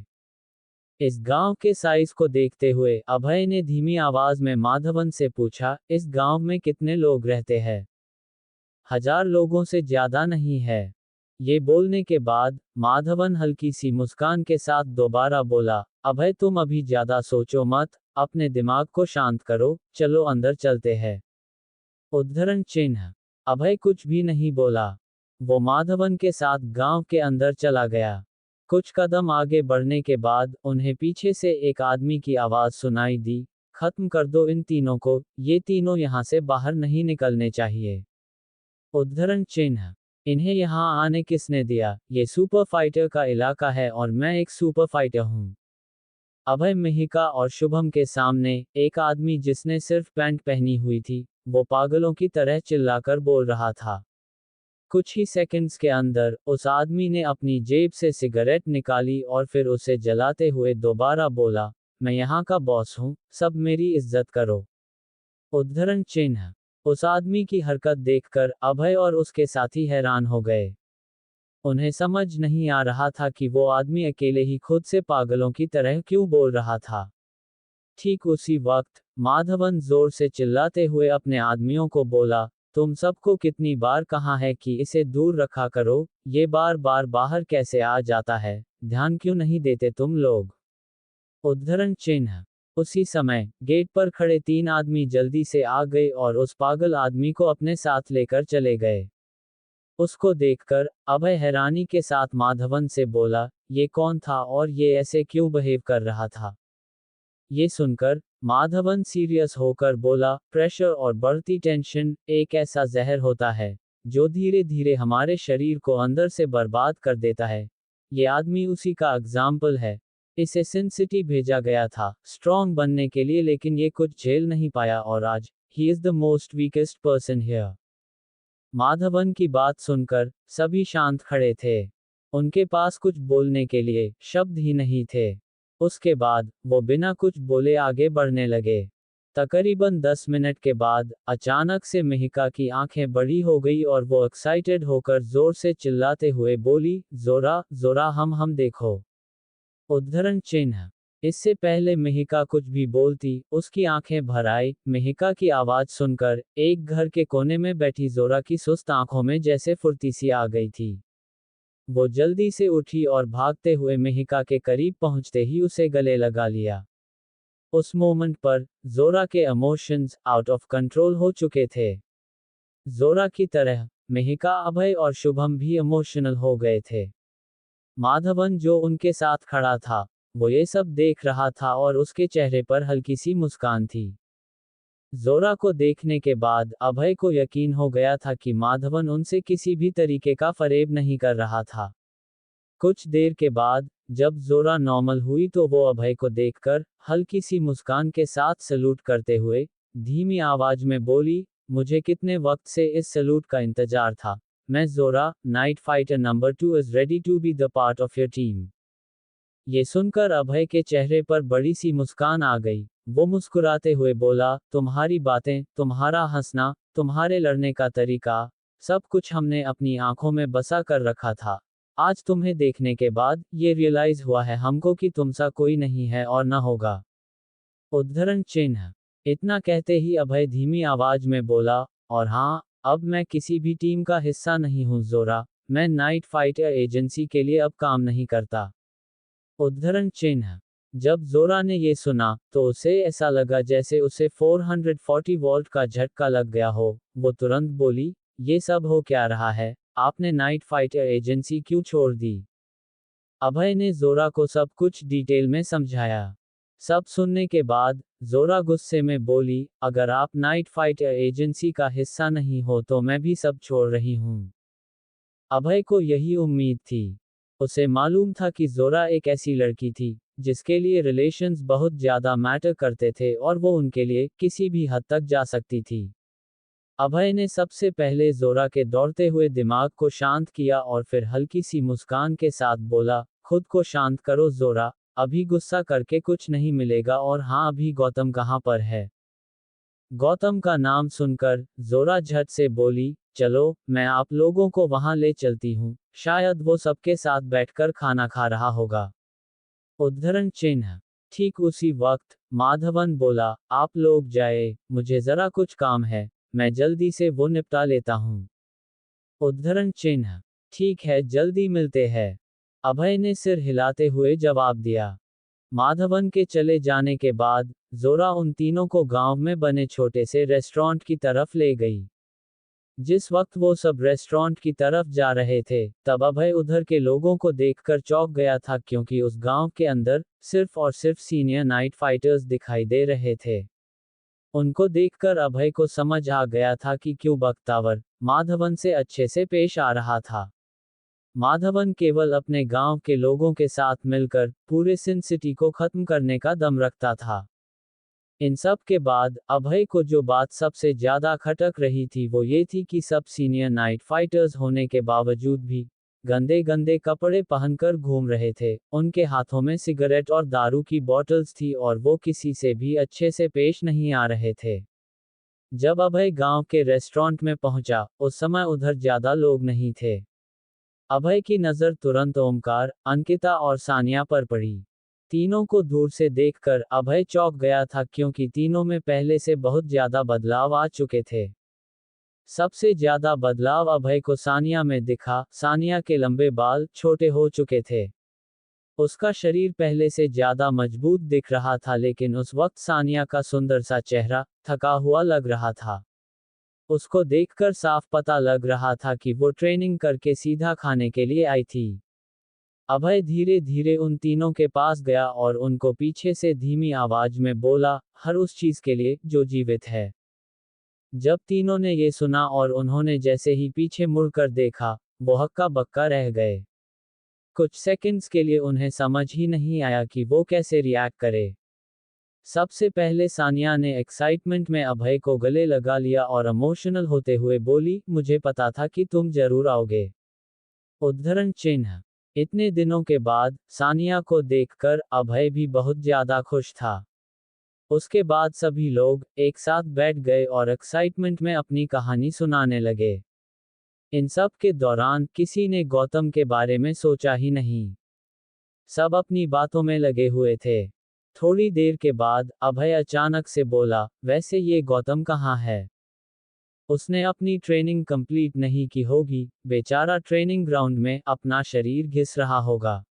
इस गांव के साइज को देखते हुए अभय ने धीमी आवाज में माधवन से पूछा, इस गांव में कितने लोग रहते हैं? 1000 लोगों से ज्यादा नहीं है। ये बोलने के बाद माधवन हल्की सी मुस्कान के साथ दोबारा बोला, अभय तुम अभी ज्यादा सोचो मत, अपने दिमाग को शांत करो, चलो अंदर चलते हैं। उद्धरण चिन्ह। अभय कुछ भी नहीं बोला। वो माधवन के साथ गांव के अंदर चला गया। कुछ कदम आगे बढ़ने के बाद उन्हें पीछे से एक आदमी की आवाज सुनाई दी, खत्म कर दो इन तीनों को, ये तीनों यहां से बाहर नहीं निकलने चाहिए। उद्धरण चिन्ह। इन्हें यहां आने किसने दिया? ये सुपर फाइटर का इलाका है और मैं एक सुपर फाइटर हूं। अभय, मेहिका और शुभम के सामने एक आदमी जिसने सिर्फ पैंट पहनी हुई थी, वो पागलों की तरह चिल्लाकर बोल रहा था। कुछ ही सेकंड्स के अंदर उस आदमी ने अपनी जेब से सिगरेट निकाली और फिर उसे जलाते हुए दोबारा बोला, मैं यहाँ का बॉस हूँ, सब मेरी इज्जत करो। उद्धरण चिन्ह। उस आदमी की हरकत देखकर अभय और उसके साथी हैरान हो गए। उन्हें समझ नहीं आ रहा था कि वो आदमी अकेले ही खुद से पागलों की तरह क्यों बोल रहा था। ठीक उसी वक्त माधवन जोर से चिल्लाते हुए अपने आदमियों को बोला, तुम सबको कितनी बार कहा है कि इसे दूर रखा करो, ये बार बार बाहर कैसे आ जाता है, ध्यान क्यों नहीं देते तुम लोग। उद्धरण चिन्ह। उसी समय गेट पर खड़े 3 आदमी जल्दी से आ गए और उस पागल आदमी को अपने साथ लेकर चले गए। उसको देखकर अभय हैरानी के साथ माधवन से बोला, ये कौन था और ये ऐसे क्यों बिहेव कर रहा था? ये सुनकर माधवन सीरियस होकर बोला, प्रेशर और बढ़ती टेंशन एक ऐसा जहर होता है जो धीरे धीरे हमारे शरीर को अंदर से बर्बाद कर देता है। ये आदमी उसी का एग्जाम्पल है। इसे सिन सिटी भेजा गया था स्ट्रॉन्ग बनने के लिए, लेकिन ये कुछ झेल नहीं पाया और आज he is the most weakest person here. Madhavan की बात सुनकर सभी शांत खड़े थे। उनके पास कुछ बोलने के लिए शब्द ही नहीं थे। उसके बाद वो बिना कुछ बोले आगे बढ़ने लगे। तकरीबन 10 मिनट के बाद अचानक से मेहिका की आंखें बड़ी हो गई और वो एक्साइटेड होकर जोर से चिल्लाते हुए बोली, जोरा जोरा हम देखो। उद्धरण चिन्ह। इससे पहले मेहिका कुछ भी बोलती, उसकी आंखें भर आई। मेहिका की आवाज सुनकर एक घर के कोने में बैठी जोरा की सुस्त आंखों में जैसे फुर्ती सी आ गई थी। वो जल्दी से उठी और भागते हुए मेहिका के करीब पहुंचते ही उसे गले लगा लिया। उस मोमेंट पर जोरा के इमोशंस आउट ऑफ कंट्रोल हो चुके थे। जोरा की तरह मेहिका, अभय और शुभम भी इमोशनल हो गए थे। माधवन जो उनके साथ खड़ा था, वो ये सब देख रहा था और उसके चेहरे पर हल्की सी मुस्कान थी। जोरा को देखने के बाद अभय को यकीन हो गया था कि माधवन उनसे किसी भी तरीके का फरेब नहीं कर रहा था। कुछ देर के बाद जब जोरा नॉर्मल हुई तो वो अभय को देखकर हल्की सी मुस्कान के साथ सैल्यूट करते हुए धीमी आवाज में बोली, मुझे कितने वक्त से इस सैल्यूट का इंतजार था। मैं जोरा, night fighter number 2 is ready to be the part of your team. ये सुनकर अभय के चेहरे पर बड़ी सी मुस्कान आ गई। वो मुस्कुराते हुए बोला, तुम्हारी बातें, तुम्हारा हंसना, तुम्हारे लड़ने का तरीका, सब कुछ हमने अपनी आंखों में बसा कर रखा था। आज तुम्हें देखने के बाद ये रियलाइज हुआ है हमको कि तुमसा कोई नहीं है और न होगा। उद्धरण चिन्ह। इतना कहते ही अभय धीमी आवाज में बोला, और हाँ, अब मैं किसी भी टीम का हिस्सा नहीं हूँ जोरा, मैं नाइट फाइटर एजेंसी के लिए अब काम नहीं करता। उद्धरण चिन्ह। जब जोरा ने ये सुना तो उसे ऐसा लगा जैसे उसे 440 वोल्ट का झटका लग गया हो। वो तुरंत बोली, ये सब हो क्या रहा है, आपने नाइट फाइटर एजेंसी क्यों छोड़ दी? अभय ने जोरा को सब कुछ डिटेल में समझाया। सब सुनने के बाद जोरा गुस्से में बोली, अगर आप नाइट फाइटर एजेंसी का हिस्सा नहीं हो तो मैं भी सब छोड़ रही हूँ। अभय को यही उम्मीद थी। उसे मालूम था कि जोरा एक ऐसी लड़की थी जिसके लिए रिलेशंस बहुत ज्यादा मैटर करते थे और वो उनके लिए किसी भी हद तक जा सकती थी। अभय ने सबसे पहले जोरा के दौड़ते हुए दिमाग को शांत किया और फिर हल्की सी मुस्कान के साथ बोला, खुद को शांत करो जोरा, अभी गुस्सा करके कुछ नहीं मिलेगा। और हाँ, अभी गौतम कहाँ पर है? गौतम का नाम सुनकर जोरा झट से बोली, चलो, मैं आप लोगों को वहां ले चलती हूँ, शायद वो सबके साथ बैठकर खाना खा रहा होगा। उद्धरण चिन्ह। ठीक उसी वक्त माधवन बोला, आप लोग जाए, मुझे जरा कुछ काम है, मैं जल्दी से वो निपटा लेता हूँ। उद्धरण चिन्ह। ठीक है, जल्दी मिलते हैं, अभय ने सिर हिलाते हुए जवाब दिया। माधवन के चले जाने के बाद जोरा उन तीनों को गांव में बने छोटे से रेस्टोरेंट की तरफ ले गई। जिस वक्त वो सब रेस्टोरेंट की तरफ जा रहे थे तब अभय उधर के लोगों को देखकर चौंक गया था, क्योंकि उस गांव के अंदर सिर्फ और सिर्फ सीनियर नाइट फाइटर्स दिखाई दे रहे थे। उनको देखकर अभय को समझ आ गया था कि क्यों बख्तावर माधवन से अच्छे से पेश आ रहा था। माधवन केवल अपने गांव के लोगों के साथ मिलकर पूरे सिन सिटी को खत्म करने का दम रखता था। इन सब के बाद अभय को जो बात सबसे ज्यादा खटक रही थी वो ये थी कि सब सीनियर नाइट फाइटर्स होने के बावजूद भी गंदे गंदे कपड़े पहनकर घूम रहे थे। उनके हाथों में सिगरेट और दारू की बॉटल्स थी और वो किसी से भी अच्छे से पेश नहीं आ रहे थे। जब अभय गांव के रेस्टोरेंट में पहुंचा उस समय उधर ज्यादा लोग नहीं थे। अभय की नजर तुरंत ओमकार, अंकिता और सानिया पर पड़ी। तीनों को दूर से देखकर अभय चौंक गया था, क्योंकि तीनों में पहले से बहुत ज्यादा बदलाव आ चुके थे। सबसे ज्यादा बदलाव अभय को सानिया में दिखा। सानिया के लंबे बाल छोटे हो चुके थे। उसका शरीर पहले से ज्यादा मजबूत दिख रहा था, लेकिन उस वक्त सानिया का सुंदर सा चेहरा थका हुआ लग रहा था। उसको देखकर साफ पता लग रहा था कि वो ट्रेनिंग करके सीधा खाने के लिए आई थी। अभय धीरे धीरे उन तीनों के पास गया और उनको पीछे से धीमी आवाज में बोला, हर उस चीज के लिए जो जीवित है। जब तीनों ने ये सुना और उन्होंने जैसे ही पीछे मुड़कर देखा, वो हक्का बक्का रह गए। कुछ सेकंड्स के लिए उन्हें समझ ही नहीं आया कि वो कैसे रिएक्ट करे। सबसे पहले सानिया ने एक्साइटमेंट में अभय को गले लगा लिया और इमोशनल होते हुए बोली, मुझे पता था कि तुम जरूर आओगे। उद्धरण चिन्ह। इतने दिनों के बाद सानिया को देखकर अभय भी बहुत ज्यादा खुश था। उसके बाद सभी लोग एक साथ बैठ गए और एक्साइटमेंट में अपनी कहानी सुनाने लगे। इन सब के दौरान किसी ने गौतम के बारे में सोचा ही नहीं। सब अपनी बातों में लगे हुए थे। थोड़ी देर के बाद अभय अचानक से बोला, वैसे ये गौतम कहाँ है? उसने अपनी ट्रेनिंग कंप्लीट नहीं की होगी, बेचारा ट्रेनिंग ग्राउंड में अपना शरीर घिस रहा होगा।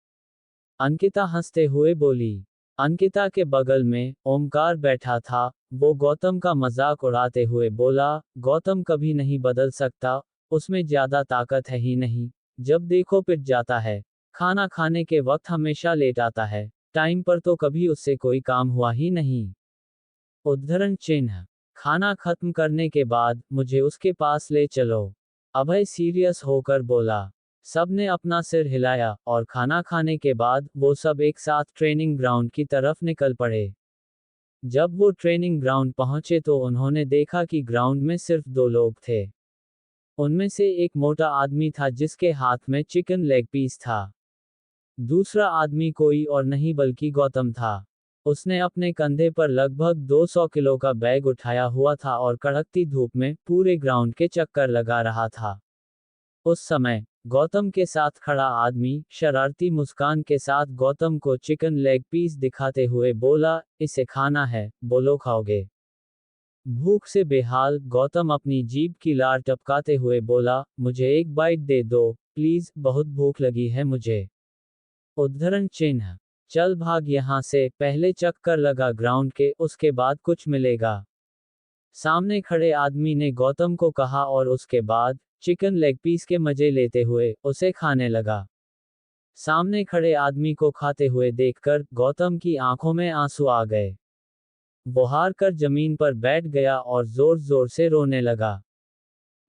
अंकिता हंसते हुए बोली। अंकिता के बगल में ओमकार बैठा था। वो गौतम का मजाक उड़ाते हुए बोला, गौतम कभी नहीं बदल सकता, उसमें ज्यादा ताकत है ही नहीं, जब देखो पिट जाता है, खाना खाने के वक्त हमेशा लेट आता है, टाइम पर तो कभी उससे कोई काम हुआ ही नहीं। उद्धरण चिन्ह। खाना खत्म करने के बाद मुझे उसके पास ले चलो। अभय सीरियस होकर बोला। सबने अपना सिर हिलाया और खाना खाने के बाद वो सब एक साथ ट्रेनिंग ग्राउंड की तरफ निकल पड़े। जब वो ट्रेनिंग ग्राउंड पहुंचे तो उन्होंने देखा कि ग्राउंड में सिर्फ दो लोग थे। उनमें से एक मोटा आदमी था जिसके हाथ में चिकन लेग पीस था। दूसरा आदमी कोई और नहीं बल्कि गौतम था। उसने अपने कंधे पर लगभग 200 किलो का बैग उठाया हुआ था और कड़कती धूप में पूरे ग्राउंड के चक्कर लगा रहा था। उस समय गौतम के साथ खड़ा आदमी शरारती मुस्कान के साथ गौतम को चिकन लेग पीस दिखाते हुए बोला, इसे खाना है, बोलो खाओगे? भूख से बेहाल गौतम अपनी जीभ की लार टपकाते हुए बोला, मुझे एक बाइट दे दो, प्लीज, बहुत भूख लगी है मुझे। उद्धरण चिन्ह। चल भाग यहाँ से, पहले चक्कर लगा ग्राउंड के, उसके बाद कुछ मिलेगा। सामने खड़े आदमी ने गौतम को कहा और उसके बाद चिकन लेग पीस के मजे लेते हुए उसे खाने लगा। सामने खड़े आदमी को खाते हुए देखकर गौतम की आंखों में आंसू आ गए। वो हार कर जमीन पर बैठ गया और जोर जोर से रोने लगा।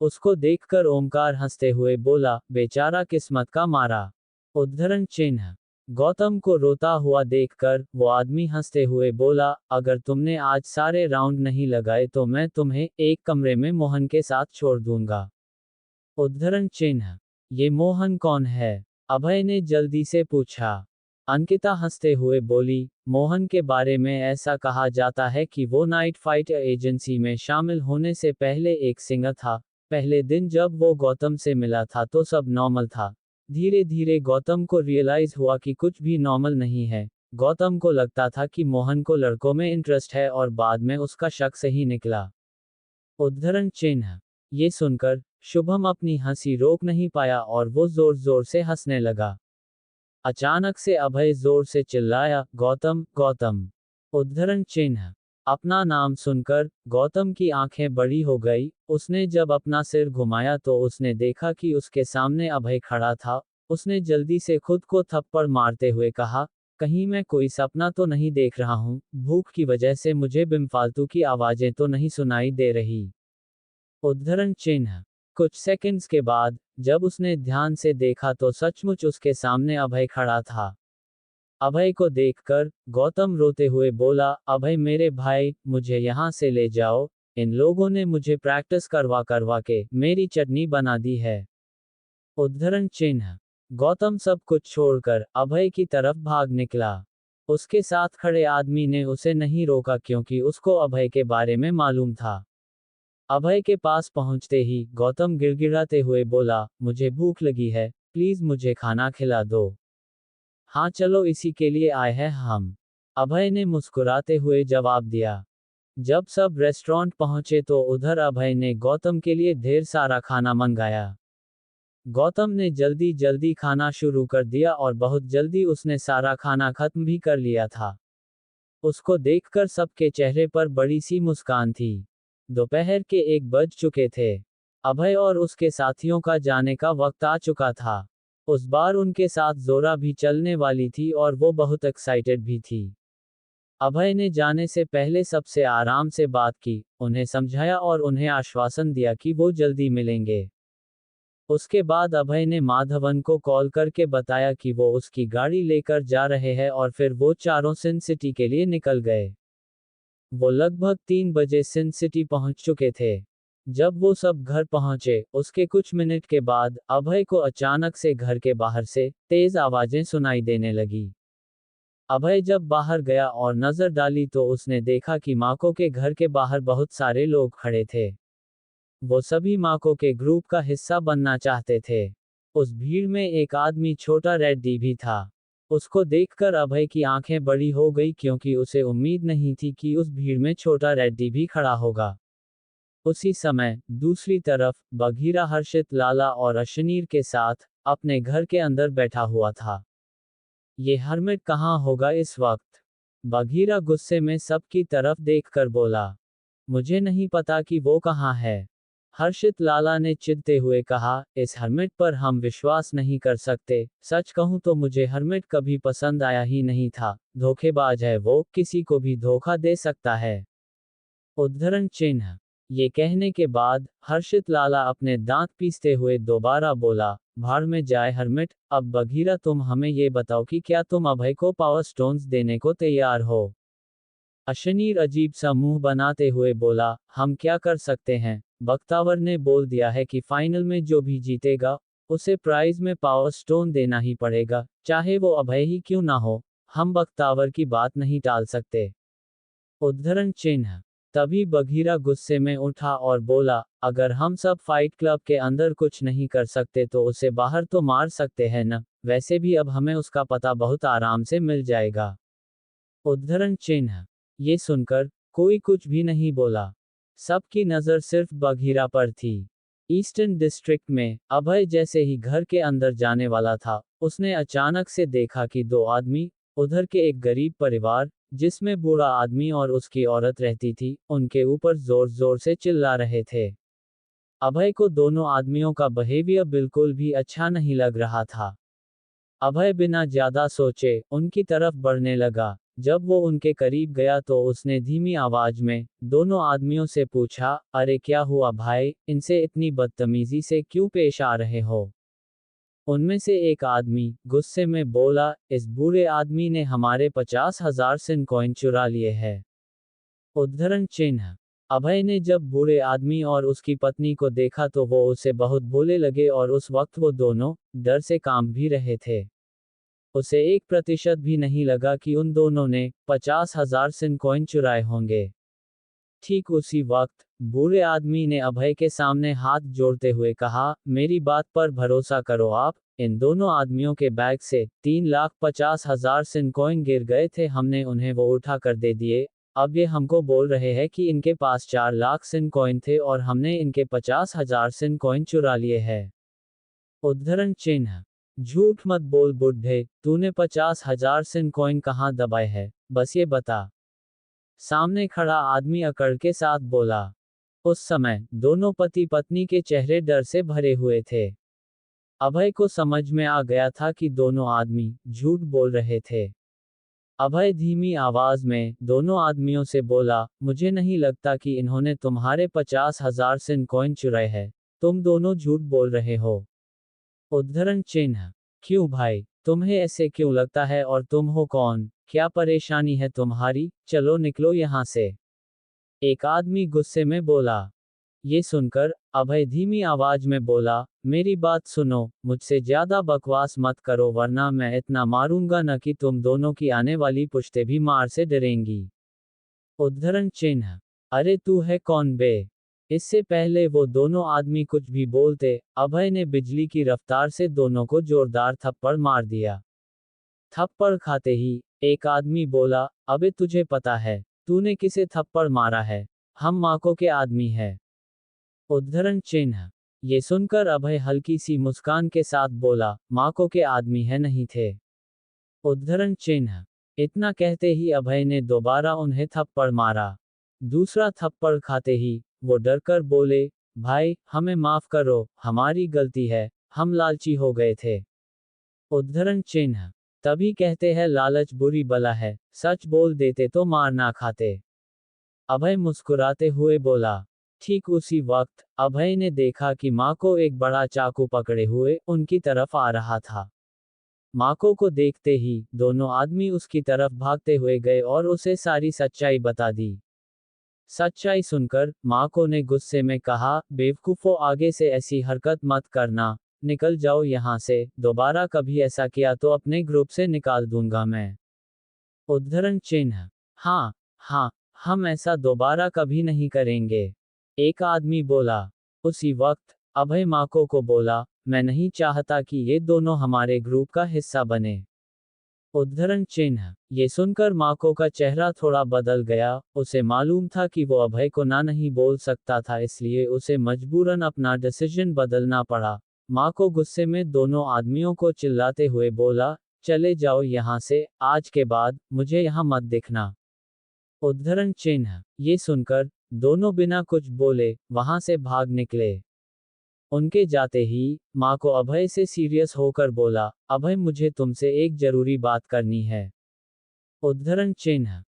उसको देखकर ओमकार हंसते हुए बोला, बेचारा किस्मत का मारा। उद्धरण चिन्ह। गौतम को रोता हुआ देखकर वो आदमी हंसते हुए बोला, अगर तुमने आज सारे राउंड नहीं लगाए तो मैं तुम्हें एक कमरे में मोहन के साथ छोड़ दूंगा। उद्धरण चिन्ह। ये मोहन कौन है? अभय ने जल्दी से पूछा। अंकिता हंसते हुए बोली, मोहन के बारे में ऐसा कहा जाता है कि वो नाइट फाइट एजेंसी में शामिल होने से पहले एक सिंगर था। पहले दिन जब वो गौतम से मिला था तो सब नॉर्मल था। धीरे धीरे गौतम को रियलाइज हुआ कि कुछ भी नॉर्मल नहीं है। गौतम को लगता था कि मोहन को लड़कों में इंटरेस्ट है और बाद में उसका शक सही निकला। उद्धरण चिन्ह। ये सुनकर शुभम अपनी हंसी रोक नहीं पाया और वो जोर जोर से हंसने लगा। अचानक से अभय जोर से चिल्लाया, गौतम, गौतम। उद्धरण चिन्ह। अपना नाम सुनकर गौतम की आंखें बड़ी हो गई। उसने जब अपना सिर घुमाया तो उसने देखा कि उसके सामने अभय खड़ा था। उसने जल्दी से खुद को थप्पड़ मारते हुए कहा, कहीं मैं कोई सपना तो नहीं देख रहा हूँ, भूख की वजह से मुझे बिनफालतू की आवाजें तो नहीं सुनाई दे रही। उद्धरण चिन्ह। कुछ सेकंड्स के बाद जब उसने ध्यान से देखा तो सचमुच उसके सामने अभय खड़ा था। अभय को देखकर गौतम रोते हुए बोला, अभय मेरे भाई, मुझे यहाँ से ले जाओ, इन लोगों ने मुझे प्रैक्टिस करवा करवा के मेरी चटनी बना दी है। उद्धरण चिन्ह। गौतम सब कुछ छोड़कर अभय की तरफ भाग निकला। उसके साथ खड़े आदमी ने उसे नहीं रोका क्योंकि उसको अभय के बारे में मालूम था। अभय के पास पहुंचते ही गौतम गिड़गिड़ाते हुए बोला, मुझे भूख लगी है, प्लीज मुझे खाना खिला दो। हाँ चलो, इसी के लिए आए हैं हम। अभय ने मुस्कुराते हुए जवाब दिया। जब सब रेस्टोरेंट पहुंचे तो उधर अभय ने गौतम के लिए ढेर सारा खाना मंगाया। गौतम ने जल्दी जल्दी खाना शुरू कर दिया और बहुत जल्दी उसने सारा खाना खत्म भी कर लिया था। उसको देखकर सबके चेहरे पर बड़ी सी मुस्कान थी। दोपहर के 1 बज चुके थे। अभय और उसके साथियों का जाने का वक्त आ चुका था। उस बार उनके साथ जोरा भी चलने वाली थी और वो बहुत एक्साइटेड भी थी। अभय ने जाने से पहले सबसे आराम से बात की, उन्हें समझाया और उन्हें आश्वासन दिया कि वो जल्दी मिलेंगे। उसके बाद अभय ने माधवन को कॉल करके बताया कि वो उसकी गाड़ी लेकर जा रहे हैं और फिर वो चारों सिन सिटी के लिए निकल गए। वो लगभग 3 बजे सिन सिटी पहुंच चुके थे। जब वो सब घर पहुंचे उसके कुछ मिनट के बाद अभय को अचानक से घर के बाहर से तेज आवाजें सुनाई देने लगी। अभय जब बाहर गया और नजर डाली तो उसने देखा कि माको के घर के बाहर बहुत सारे लोग खड़े थे। वो सभी माको के ग्रुप का हिस्सा बनना चाहते थे। उस भीड़ में एक आदमी छोटा रेड्डी भी था। उसको देखकर अभय की आंखें बड़ी हो गई क्योंकि उसे उम्मीद नहीं थी कि उस भीड़ में छोटा रेड्डी भी खड़ा होगा। उसी समय दूसरी तरफ बघीरा हर्षित, लाला और अशनीर के साथ अपने घर के अंदर बैठा हुआ था। ये हर्मिट कहाँ होगा इस वक्त? बघीरा गुस्से में सबकी तरफ देखकर बोला। मुझे नहीं पता कि वो कहाँ है। हर्षित लाला ने चिढ़ते हुए कहा, इस हर्मिट पर हम विश्वास नहीं कर सकते। सच कहूं तो मुझे हर्मिट कभी पसंद आया ही नहीं था। धोखेबाज है वो, किसी को भी धोखा दे सकता है। उद्धरण चिन्ह। ये कहने के बाद हर्षित लाला अपने दांत पीसते हुए दोबारा बोला, भाड़ में जाए हर्मिट। अब बघीरा तुम हमें ये बताओ कि क्या तुम अभय को पावर स्टोन्स देने को तैयार हो? अशनीर अजीब सा मुंह बनाते हुए बोला, हम क्या कर सकते हैं? बख्तावर ने बोल दिया है कि फाइनल में जो भी जीतेगा उसे प्राइज में पावर स्टोन देना ही पड़ेगा, चाहे वो अभय ही क्यों ना हो। हम बख्तावर की बात नहीं टाल सकते। उद्धरण चिन्ह। तभी बघीरा गुस्से में उठा और बोला, अगर हम सब फाइट क्लब के अंदर कुछ नहीं कर सकते तो उसे बाहर तो मार सकते हैं न। वैसे भी अब हमें उसका पता बहुत आराम से मिल जाएगा। उद्धरण चिन्ह। ये सुनकर कोई कुछ भी नहीं बोला। सबकी नजर सिर्फ बघीरा पर थी। ईस्टर्न डिस्ट्रिक्ट में अभय जैसे ही घर के अंदर जाने वाला था, उसने अचानक से देखा कि दो आदमी, उधर के एक गरीब परिवार जिसमें बूढ़ा आदमी और उसकी औरत रहती थी, उनके ऊपर जोर जोर से चिल्ला रहे थे। अभय को दोनों आदमियों का बिहेवियर बिल्कुल भी अच्छा नहीं लग रहा था। अभय बिना ज्यादा सोचे उनकी तरफ बढ़ने लगा। जब वो उनके करीब गया तो उसने धीमी आवाज में दोनों आदमियों से पूछा, अरे क्या हुआ भाई, इनसे इतनी बदतमीजी से क्यों पेश आ रहे हो? उनमें से एक आदमी गुस्से में बोला, इस बूढ़े आदमी ने हमारे 50,000 सिन कॉइन चुरा लिए हैं। उद्धरण चिन्ह। अभय ने जब बूढ़े आदमी और उसकी पत्नी को देखा तो वो उसे बहुत भोले लगे और उस वक्त वो दोनों डर से कांप भी रहे थे। उसे 1% भी नहीं लगा कि उन दोनों ने 50,000 सिन कॉइन चुराए होंगे। ठीक उसी वक्त बूढ़े आदमी ने अभय के सामने हाथ जोड़ते हुए कहा, मेरी बात पर भरोसा करो आप। इन दोनों आदमियों के बैग से 3,50,000 सिन कॉइन गिर गए थे, हमने उन्हें वो उठा कर दे दिए। अब ये हमको बोल रहे हैं कि इनके पास 4 लाख सिन कॉइन थे और हमने इनके 50,000 सिन कॉइन चुरा लिए हैं। उद्धरण चिन्ह। झूठ मत बोल बुड्ढे, तूने 50,000 सिन कॉइन कहाँ दबाए है, बस ये बता। सामने खड़ा आदमी अकड़ के साथ बोला। उस समय दोनों पति पत्नी के चेहरे डर से भरे हुए थे। अभय को समझ में आ गया था कि दोनों आदमी झूठ बोल रहे थे। अभय धीमी आवाज में दोनों आदमियों से बोला, मुझे नहीं लगता कि इन्होंने तुम्हारे 50,000 सिन कॉइन चुराए हैं। तुम दोनों झूठ बोल रहे हो। उद्धरण चिन्ह। क्यों भाई, तुम्हें ऐसे क्यों लगता है और तुम हो कौन? क्या परेशानी है तुम्हारी? चलो निकलो यहाँ से। एक आदमी गुस्से में बोला। ये सुनकर अभय धीमी आवाज में बोला, मेरी बात सुनो, मुझसे ज्यादा बकवास मत करो वरना मैं इतना मारूंगा न कि तुम दोनों की आने वाली पुश्तें भी मार से डरेंगी। उद्धरण चिन्ह। अरे तू है कौन बे? इससे पहले वो दोनों आदमी कुछ भी बोलते, अभय ने बिजली की रफ्तार से दोनों को जोरदार थप्पड़ मार दिया। थप्पड़ खाते ही एक आदमी बोला, अबे तुझे पता है तूने किसे थप्पड़ मारा है? हम माको के आदमी है। उद्धरण चिन्ह। ये सुनकर अभय हल्की सी मुस्कान के साथ बोला, माको के आदमी है नहीं थे। उद्धरण चिन्ह। इतना कहते ही अभय ने दोबारा उन्हें थप्पड़ मारा। दूसरा थप्पड़ खाते ही वो डरकर बोले, भाई हमें माफ करो, हमारी गलती है, हम लालची हो गए थे। उद्धरण चिन्ह। तभी कहते हैं लालच बुरी बला है, सच बोल देते तो मार ना खाते। अभय मुस्कुराते हुए बोला। ठीक उसी वक्त अभय ने देखा कि माँ को एक बड़ा चाकू पकड़े हुए उनकी तरफ आ रहा था। माको को देखते ही दोनों आदमी उसकी तरफ भागते हुए गए और उसे सारी सच्चाई बता दी। सच्चाई सुनकर माको ने गुस्से में कहा, बेवकूफो आगे से ऐसी हरकत मत करना, निकल जाओ यहाँ से, दोबारा कभी ऐसा किया तो अपने ग्रुप से निकाल दूंगा मैं। उद्धरण चिन्ह। हाँ हाँ, हम ऐसा दोबारा कभी नहीं करेंगे, एक आदमी बोला। उसी वक्त अभय माको को बोला, मैं नहीं चाहता कि ये दोनों हमारे ग्रुप का हिस्सा बने। उद्धरण चिन्ह। ये सुनकर माको का चेहरा थोड़ा बदल गया, उसे मालूम था कि वो अभय को ना नहीं बोल सकता था, इसलिए उसे मजबूरन अपना डिसीजन बदलना पड़ा। माको गुस्से में दोनों आदमियों को चिल्लाते हुए बोला, चले जाओ यहाँ से, आज के बाद मुझे यहाँ मत दिखना। उद्धरण चिन्ह। ये सुनकर दोनों बिना कुछ बोले वहां से भाग निकले। उनके जाते ही माँ को अभय से सीरियस होकर बोला, अभय मुझे तुमसे एक जरूरी बात करनी है। उद्धरण चिन्ह।